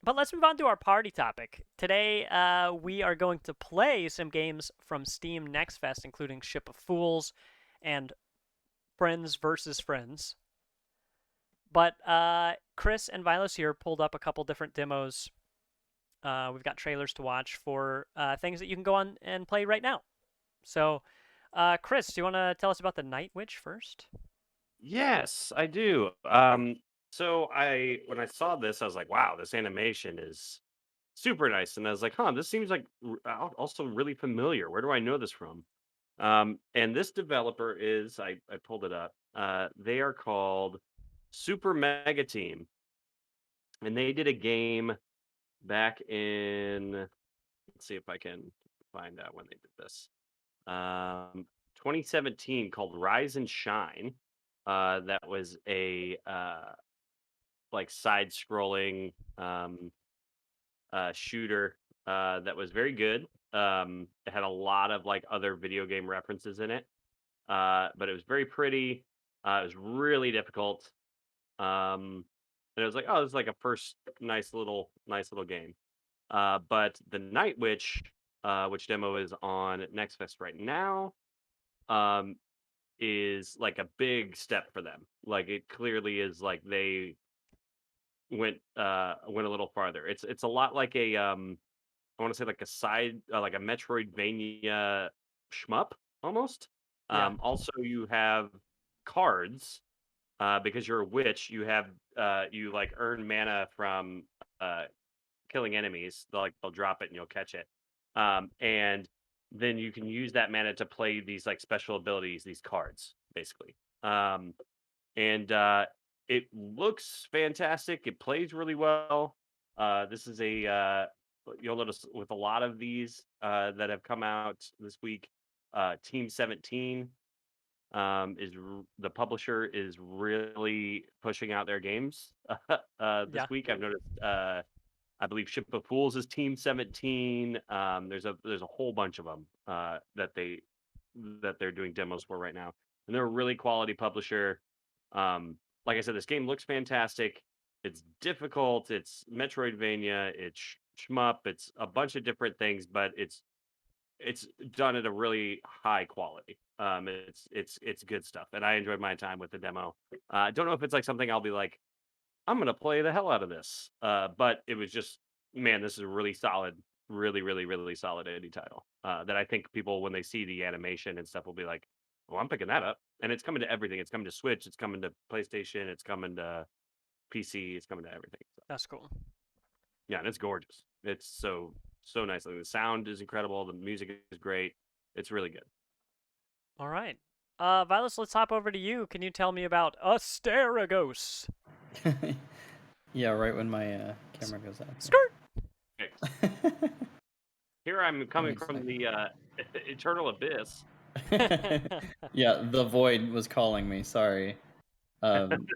But let's move on to our party topic. Today, we are going to play some games from Steam NextFest, including Ship of Fools and Friends vs. Friends. But Chris and Vilos here pulled up a couple different demos. We've got trailers to watch for things that you can go on and play right now. So, Chris, do you want to tell us about the Night Witch first? Yes, I do. So when I saw this, I was like, wow, this animation is super nice, and I was like, huh, this seems like also really familiar. Where do I know this from? And this developer is I pulled it up. They are called Super Mega Team, and they did a game back in. Let's see if I can find out when they did this. 2017 called Rise and Shine. That was a like side-scrolling shooter that was very good. It had a lot of like other video game references in it, but it was very pretty. It was really difficult, and it was like, oh, this is like a first nice little game. But the Night Witch, which demo is on NextFest right now, um, is like a big step for them. Like it clearly is like they went a little farther. It's a lot like a I want to say like a side like a Metroidvania shmup almost. Yeah. Also you have cards because you're a witch. You have you like earn mana from killing enemies. They'll drop it and you'll catch it. And then you can use that mana to play these like special abilities, these cards, basically. And it looks fantastic. It plays really well. This is a you'll notice with a lot of these that have come out this week. Team 17 the publisher is really pushing out their games this Yeah. week. I've noticed. I believe Ship of Fools is Team 17. There's a whole bunch of them that they're doing demos for right now, and they're a really quality publisher. Like I said, this game looks fantastic. It's difficult. It's Metroidvania. It's shmup. It's a bunch of different things, but it's done at a really high quality. It's good stuff, and I enjoyed my time with the demo. I don't know if it's like something I'll be like, I'm gonna play the hell out of this. But it was just, man, this is a really solid, really, really, really solid indie title. That I think people when they see the animation and stuff will be like, well, I'm picking that up, and it's coming to everything. It's coming to Switch. It's coming to PlayStation. It's coming to PC. It's coming to everything. So, That's cool. yeah, and it's gorgeous. It's so nice. Like, the sound is incredible. The music is great. It's really good. All right. Vilos, let's hop over to you. Can you tell me about Asterigos? Yeah, right when my camera goes out. Skirt. Okay. Here I'm coming Give me a from the eternal abyss. Yeah, the void was calling me. Sorry. Um,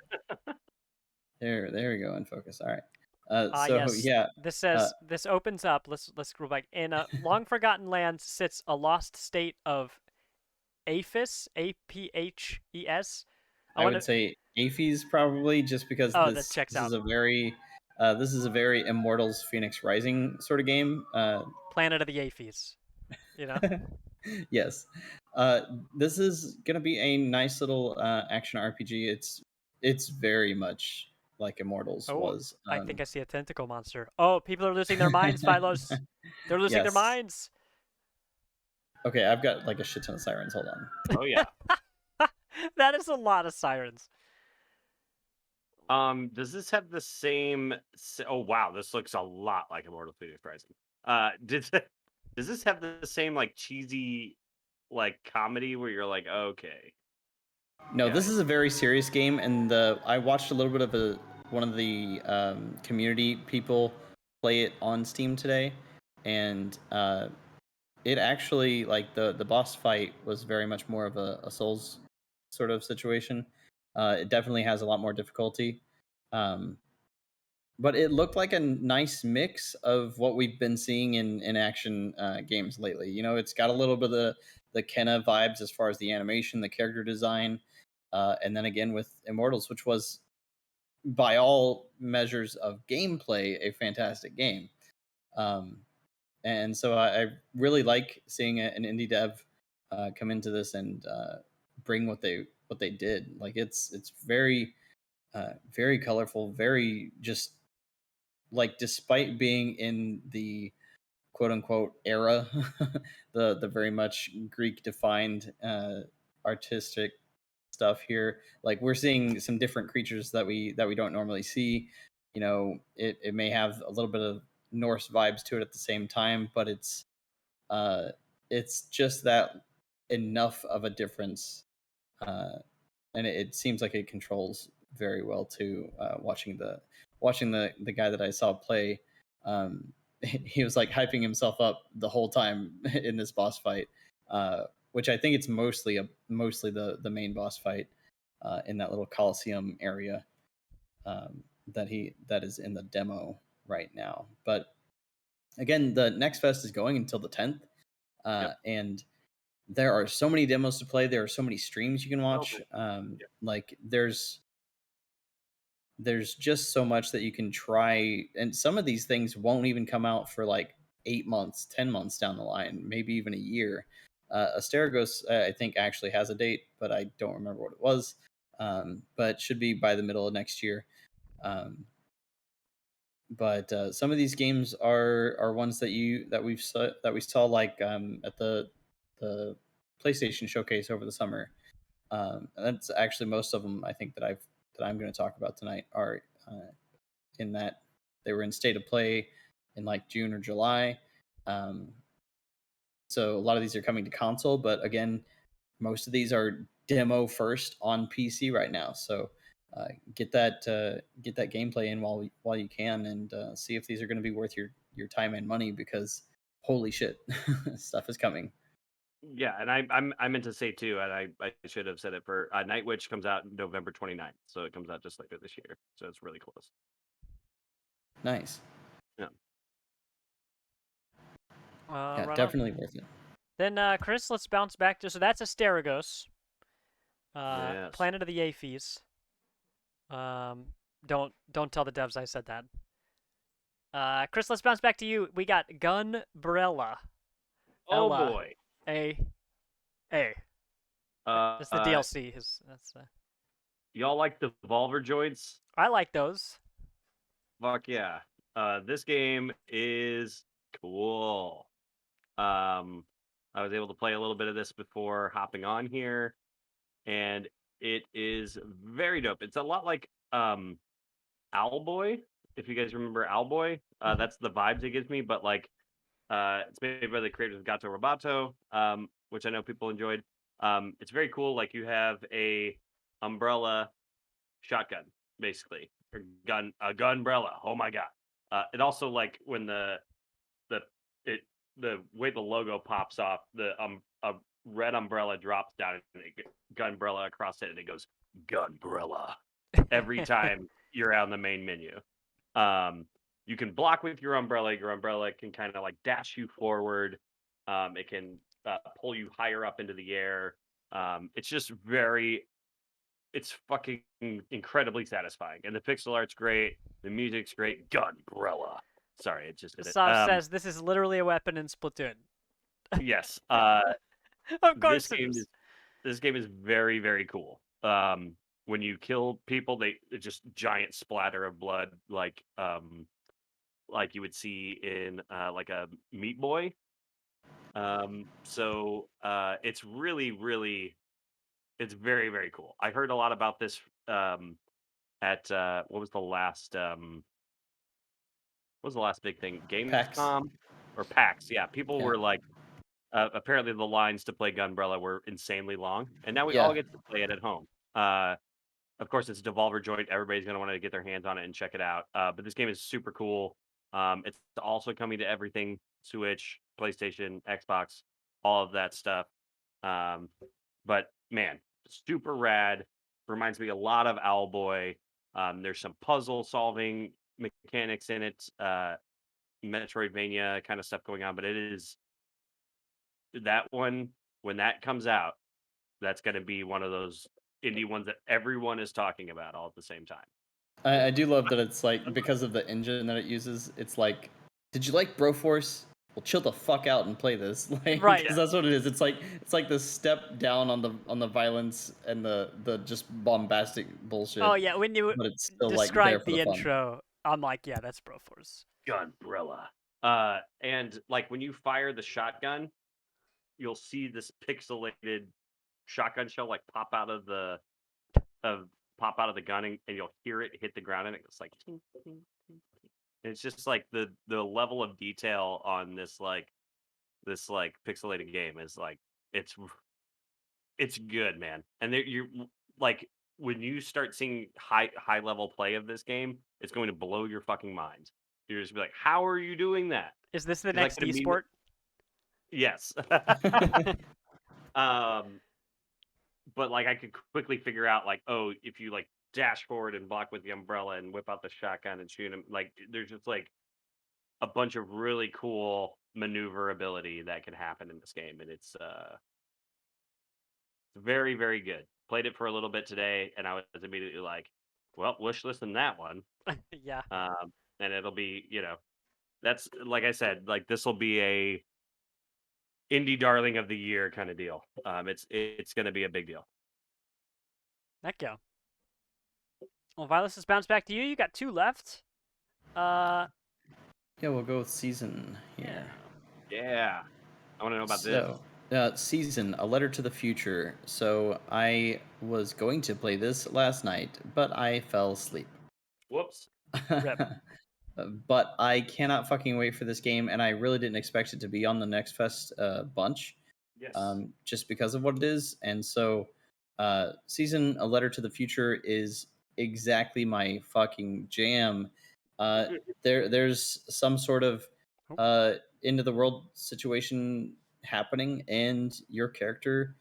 there we go. In focus. All right. So Yes. yeah, This uh, says this opens up. Let's scroll back. In a long forgotten land sits a lost state of Aphes, Aphes. I want would to. say Aphes probably, just because Oh, that checks this out. is a very Immortals Phoenix Rising sort of game. Planet of the Aphes. You know. Yes. This is gonna be a nice little action RPG. It's very much like Immortals Oh, was. I think I see a tentacle monster. Oh, people are losing their minds, Vilos. They're losing their Yes. minds. Okay, I've got like a shit ton of sirens. Hold on. Oh yeah. That is a lot of sirens. Does this have the same? Oh wow, this looks a lot like Immortal Phoenix Rising. Does this have the same like cheesy, like comedy where you're like, okay, No, yeah, this is a very serious game, and I watched a little bit of one of the community people play it on Steam today, and it actually, like, the boss fight was very much more of a Souls sort of situation. It definitely has a lot more difficulty, um, but it looked like a nice mix of what we've been seeing in action games lately. You know, it's got a little bit of the Kenna vibes as far as the animation, the character design, and then again with Immortals, which was by all measures of gameplay a fantastic game. Um, and so I really like seeing an indie dev come into this and bring what they did. Like it's very very colorful, very just like, despite being in the quote unquote era, the very much Greek defined artistic stuff here. Like, we're seeing some different creatures that we don't normally see. You know, it may have a little bit of Norse vibes to it at the same time, but uh it's just that enough of a difference, uh and it seems like it controls very well too. Watching the guy that I saw play, um he was like hyping himself up the whole time in this boss fight, which I think it's mostly the main boss fight in that little Coliseum area, that is in the demo right now. But again, the next fest is going until the 10th, yep. and there are so many demos to play. There are so many streams you can watch. Yep. Like, there's just so much that you can try, and some of these things won't even come out for like 8 months, 10 months down the line, maybe even a year. Asterigos, I think, actually has a date, but I don't remember what it was. But it should be by the middle of next year. Um, but some of these games are ones that we saw, like, at the PlayStation showcase over the summer. And that's actually most of them, I think, that I'm going to talk about tonight are in that they were in state of play in like June or July. Um, so a lot of these are coming to console, but again, most of these are demo first on PC right now. So get that gameplay in while you can, and see if these are going to be worth your time and money, because holy shit, stuff is coming. Yeah, and I meant to say too, and I should have said it for Night Witch comes out November 29th, so it comes out just later this year, so it's really close. Nice. Yeah. Yeah, Right on. definitely worth it. Then, Chris, let's bounce back to. So that's Asterigos, Yes. Planet of the Aphes. Don't tell the devs I said that. Chris, let's bounce back to you. We got Gunbrella. Oh Ella. boy. A. That's the Uh, DLC. That's. y'all like the Volver joints? I like those. Fuck yeah. This game is cool. I was able to play a little bit of this before hopping on here. and it is very dope. It's a lot like Owlboy, if you guys remember Owlboy. That's the vibes it gives me, but like it's made by the creators of Gato Roboto, which I know people enjoyed. It's very cool. Like you have a umbrella shotgun, basically, or a gun umbrella. Oh my god! It also like when the it the way the logo pops off, a red umbrella drops down and gun umbrella across it, and it goes gunbrella every time you're out in the main menu. Um, you can block with your umbrella. Your umbrella can kind of like dash you forward. It can pull you higher up into the air. It's just it's fucking incredibly satisfying. And the pixel art's great. The music's great. Gunbrella. Sorry, it just did it. Soft says this is literally a weapon in Splatoon. Yes. Of course it is. This game is very, very cool. When you kill people, it's just giant splatter of blood, like you would see in like a Meat Boy. It's really, really, it's very, very cool. I heard a lot about this at what was the last big thing? PAX. Gamescom or PAX? Yeah, people were like, apparently the lines to play Gunbrella were insanely long, and now we all get to play it at home. Of course, it's a Devolver joint. Everybody's going to want to get their hands on it and check it out. But this game is super cool. It's also coming to everything: Switch, PlayStation, Xbox, all of that stuff. But man, super rad. Reminds me a lot of Owlboy. There's some puzzle solving mechanics in it, Metroidvania kind of stuff going on. But it is that one when that comes out, that's going to be one of those indie ones that everyone is talking about all at the same time. I do love that it's like, because of the engine that it uses, it's like, did you like Broforce? Well, chill the fuck out and play this, like, Right. because that's what it is. It's like the step down on the violence and the just bombastic bullshit. Oh yeah, when you but it's still describe like there for the the fun. intro, I'm like, yeah, that's Broforce. Gunbrella. And like when you fire the shotgun, you'll see this pixelated shotgun shell like pop out of the gun, and you'll hear it hit the ground, and it's like ting, ting, ting, ting. And it's just like the level of detail on this pixelated game is like it's good, man. And you're like when you start seeing high level play of this game, it's going to blow your fucking mind. You're just be like, how are you doing that? Is this the 'Cause I next could esport? Yes. But like I could quickly figure out like, oh, if you like dash forward and block with the umbrella and whip out the shotgun and shoot him, like there's just like a bunch of really cool maneuverability that can happen in this game, and it's very, very good. Played it for a little bit today, and I was immediately like, well, wish list in that one. Yeah. And it'll be, that's like I said, like this will be a indie darling of the year kind of deal. It's going to be a big deal. Heck yeah. Well, Vilos, has bounced back to you. You got 2 left. Yeah, we'll go with Season here. Yeah. I want to know about So, Season, A Letter to the Future. So I was going to play this last night, but I fell asleep. Whoops. Rip. But I cannot fucking wait for this game, and I really didn't expect it to be on the NextFest bunch. Yes. Just because of what it is. And so, Season, A Letter to the Future is exactly my fucking jam. There's some sort of end of the world situation happening, and your character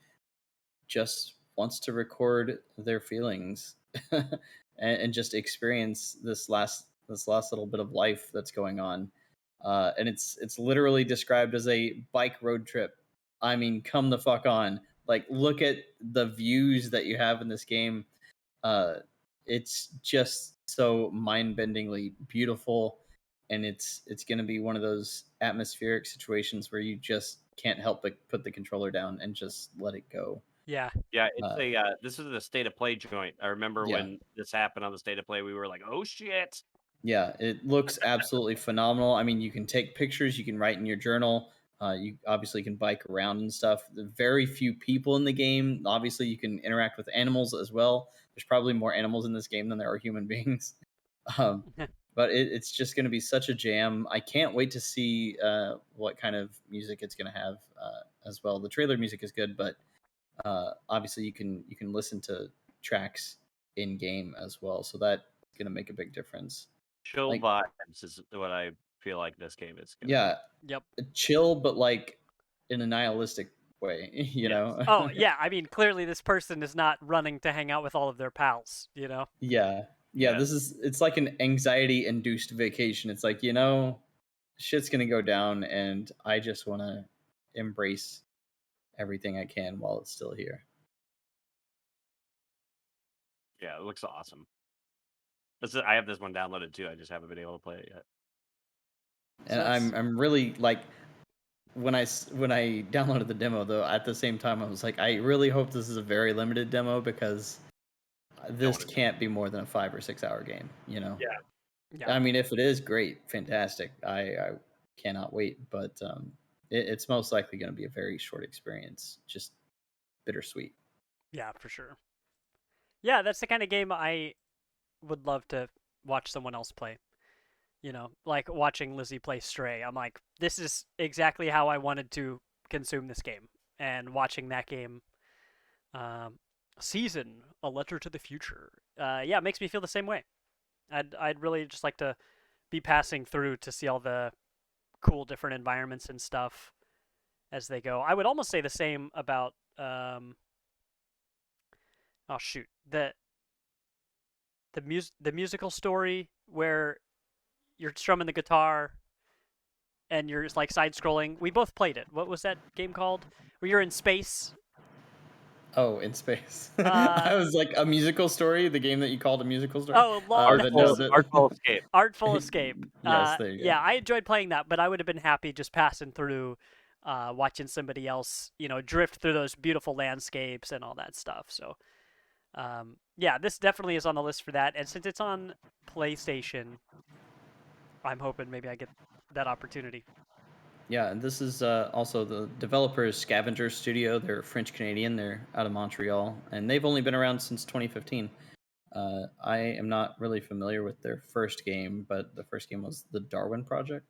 just wants to record their feelings and just experience this last little bit of life that's going on. And it's literally described as a bike road trip. I mean, come the fuck on. Like, look at the views that you have in this game. It's just so mind-bendingly beautiful, and it's going to be one of those atmospheric situations where you just can't help but put the controller down and just let it go. Yeah. Yeah, it's this is a state of play joint. I remember when this happened on the state of play, we were like, "Oh shit!" Yeah, it looks absolutely phenomenal. I mean, you can take pictures, you can write in your journal. You obviously can bike around and stuff. There are very few people in the game. Obviously, you can interact with animals as well. There's probably more animals in this game than there are human beings. Um, but it's just going to be such a jam. I can't wait to see what kind of music it's going to have as well. The trailer music is good, but obviously you can listen to tracks in game as well. So that's going to make a big difference. Chill Like, vibes is what I feel like this game is gonna yeah, Yep. chill, but like in a nihilistic way, you Yes. know? Oh yeah, I mean clearly this person is not running to hang out with all of their pals, you know. Yeah. Yeah. It's like an anxiety induced vacation. It's like, shit's gonna go down and I just wanna embrace everything I can while it's still here. Yeah, it looks awesome. I have this one downloaded too. I just haven't been able to play it yet. And So I'm really like when I downloaded the demo though, at the same time I was like, I really hope this is a very limited demo because this wanna do can't be more than a 5 or 6 hour game, you know? Yeah. yeah, I mean, if it is great, fantastic. I cannot wait, but it's most likely going to be a very short experience, just bittersweet. yeah, for sure. Yeah, that's the kind of game I would love to watch someone else play. You know, like watching Lizzie play Stray. I'm like, this is exactly how I wanted to consume this game. And watching that game, Season, A Letter to the Future. Yeah, it makes me feel the same way. I'd really just like to be passing through to see all the cool different environments and stuff as they go. I would almost say the same about oh shoot, the musical story where you're strumming the guitar and you're like side scrolling. We both played it. What was that game called? Where you're in space. Oh, in space. Uh, I was like a musical story, the game that you called a musical story. oh, lol, That does it. Artful Escape. Artful Escape. Yes, there you go. Yeah, I enjoyed playing that, but I would have been happy just passing through, watching somebody else, drift through those beautiful landscapes and all that stuff. So, yeah, this definitely is on the list for that. And since it's on PlayStation, I'm hoping maybe I get that opportunity. Yeah, and this is also the developers Scavenger Studio. They're French Canadian. They're out of Montreal, and they've only been around since 2015. I am not really familiar with their first game, but the first game was the Darwin Project.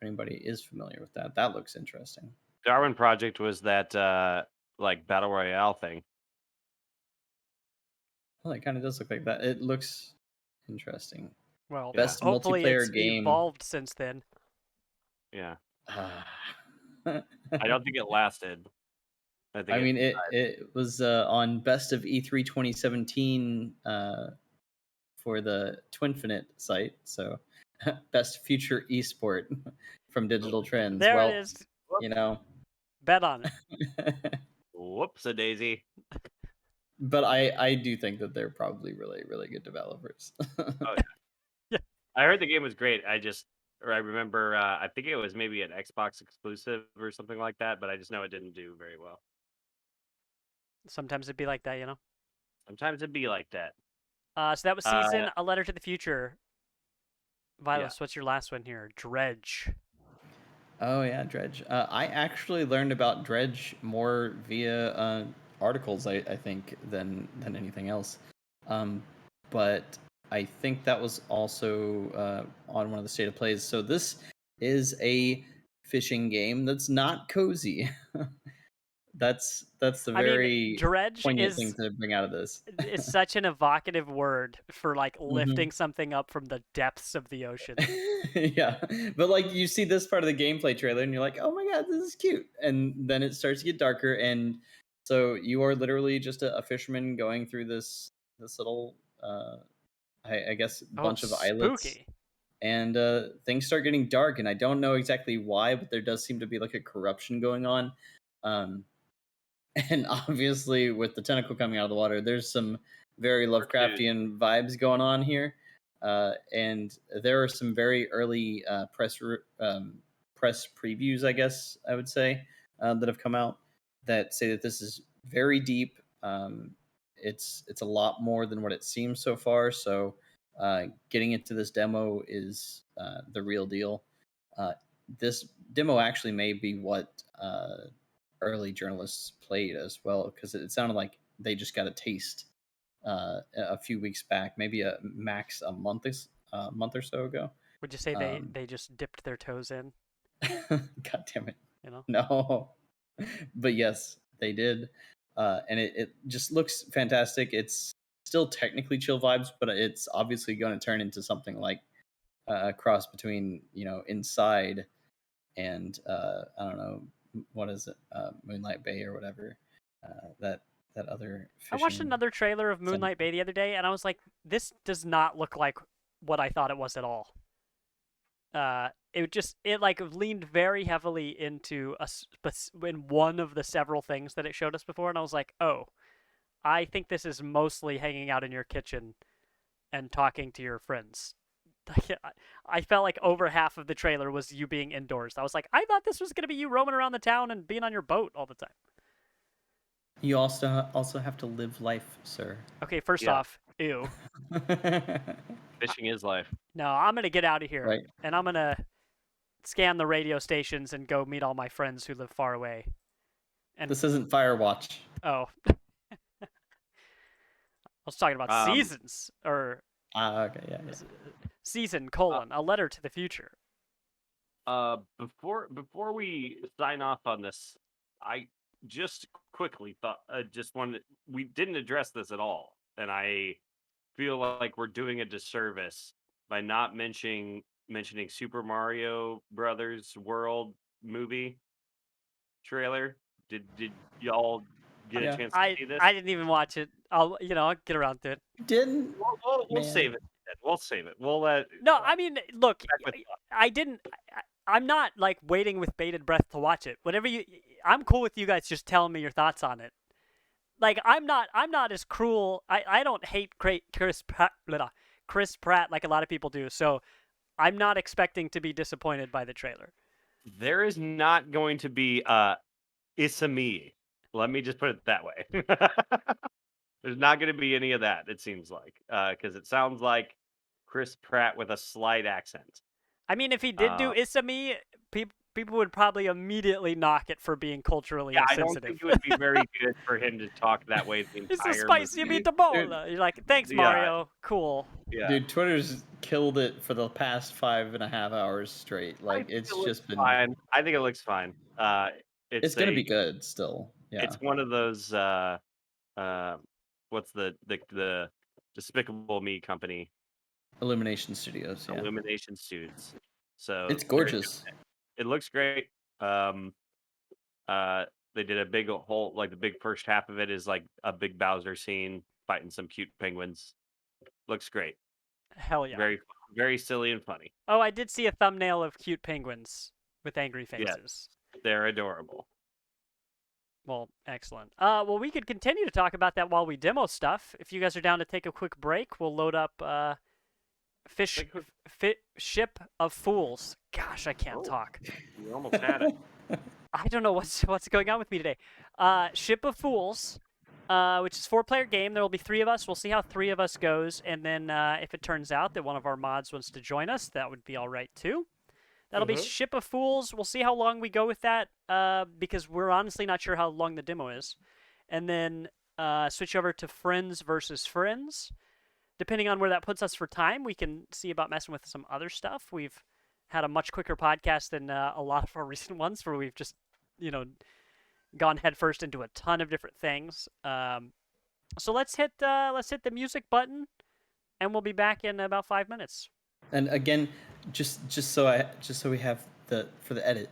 If anybody is familiar with that, that looks interesting. Darwin Project was that like battle royale thing. Well, it kind of does look like that. It looks interesting. Well, Yeah. Best hopefully it's multiplayer game. evolved since then. Yeah. I I don't think it lasted. I think mean, it was on Best of E3 2017 for the Twinfinite site. So, Best Future Esport from Digital Trends. There Well, it is. you know, Bet on it. Whoops a daisy. but I do think that they're probably really, really good developers. Oh yeah. Yeah. I heard the game was great. I remember I think it was maybe an Xbox exclusive or something like that, but I just know it didn't do very well. Sometimes it'd be like that, you know. Sometimes it'd be like that. So that was Season, A Letter to the Future. Vilos, Yeah. what's your last one here? Dredge. Oh yeah, Dredge. I actually learned about Dredge more via articles, I think, than anything else. But I think that was also on one of the state of plays. So this is a fishing game that's not cozy. that's the I mean, very Dredge poignant thing is to bring out of this. such an evocative word for like Mhm. lifting something up from the depths of the ocean. Yeah, but like you see this part of the gameplay trailer and you're like, oh my god, this is cute, and then it starts to get darker, and so you are literally just a fisherman going through this little I guess Oh, bunch of islets, spooky. and things start getting dark, and I don't know exactly why, but there does seem to be like a corruption going on, um and obviously with the tentacle coming out of the water, there's some very Lovecraftian vibes going on here. And there are some very early press previews, I guess I would say, that have come out that say that this is very deep. It's a lot more than what it seems so far. So getting into this demo is the real deal. this demo actually may be what early journalists played as well, because it sounded like they just got a taste a few weeks back, maybe a max a month or so ago. Would you say Um, they just dipped their toes in? God damn it. You know? No. But yes, they did. And it just looks fantastic. It's still technically chill vibes, but it's obviously going to turn into something like a cross between, Inside and I don't know, what is it? Moonlight Bay or whatever. That other I watched fishing another trailer of sim. Moonlight Bay the other day, and I was like, this does not look like what I thought it was at all. It like leaned very heavily into in one of the several things that it showed us before, and I was like, oh, I think this is mostly hanging out in your kitchen and talking to your friends. I felt like over half of the trailer was you being indoors. I was like, I thought this was gonna be you roaming around the town and being on your boat all the time. You also have to live life, sir. Okay, first Yeah. off, ew. Fishing is life. No, I'm gonna get out of here, Right. and I'm gonna scan the radio stations and go meet all my friends who live far away. And This isn't Firewatch. oh, I was talking about seasons or Okay, yeah. season : a letter to the future. Before we sign off on this, I just quickly thought we didn't address this at all, and I feel like we're doing a disservice by not mentioning Super Mario Brothers World movie trailer. Did y'all get a chance to see this? I didn't even watch it. I'll get around to it. Didn't? We'll save it. We'll save it. We'll let. No, I mean, look, I didn't. I'm not like waiting with bated breath to watch it. I'm cool with you guys just telling me your thoughts on it. Like I'm not as cruel. I don't hate Chris Pratt like a lot of people do. So I'm not expecting to be disappointed by the trailer. There is not going to be it's a me. Let me just put it that way. There's not going to be any of that, it seems like, because it sounds like Chris Pratt with a slight accent. I mean, if he did do It's a Me, people would probably immediately knock it for being culturally insensitive. I don't think it would be very good for him to talk that way the entire It's a spicy meatball. You're like, thanks, Mario. Cool. Yeah. Dude, Twitter's killed it for the past 5.5 hours straight. Like, it's just been fine. I think it looks fine. It's gonna be good still. Yeah. It's one of those what's the Despicable Me company? Illumination Studios. Yeah. Illumination Studios. So it's gorgeous. It looks great. They did a big whole, like the big first half of it is like a big Bowser scene fighting some cute penguins. Looks great. Hell yeah. Very, very silly and funny. Oh, I did see a thumbnail of cute penguins with angry faces. Yes, they're adorable. Well, excellent. Well, we could continue to talk about that while we demo stuff. If you guys are down to take a quick break, we'll load up Ship of Fools. Gosh, I can't talk. You almost had it. I don't know what's going on with me today. Ship of Fools, which is a 4-player game. There will be 3 of us. We'll see how 3 of us goes, and then if it turns out that one of our mods wants to join us, that would be all right too. That'll be Ship of Fools. We'll see how long we go with that, because we're honestly not sure how long the demo is. And then switch over to Friends versus Friends. Depending on where that puts us for time, we can see about messing with some other stuff. We've had a much quicker podcast than a lot of our recent ones, where we've just, gone headfirst into a ton of different things. So let's hit the music button, and we'll be back in about 5 minutes. And again, just so we have for the edit.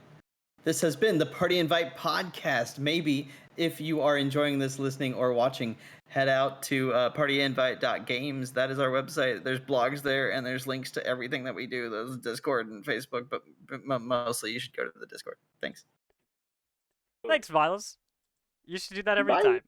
This has been the Party Invite podcast. Maybe if you are enjoying this listening or watching, head out to partyinvite.games. That is our website. There's blogs there, and there's links to everything that we do. There's Discord and Facebook, but mostly you should go to the Discord. Thanks. Thanks, Vilos. You should do that every time.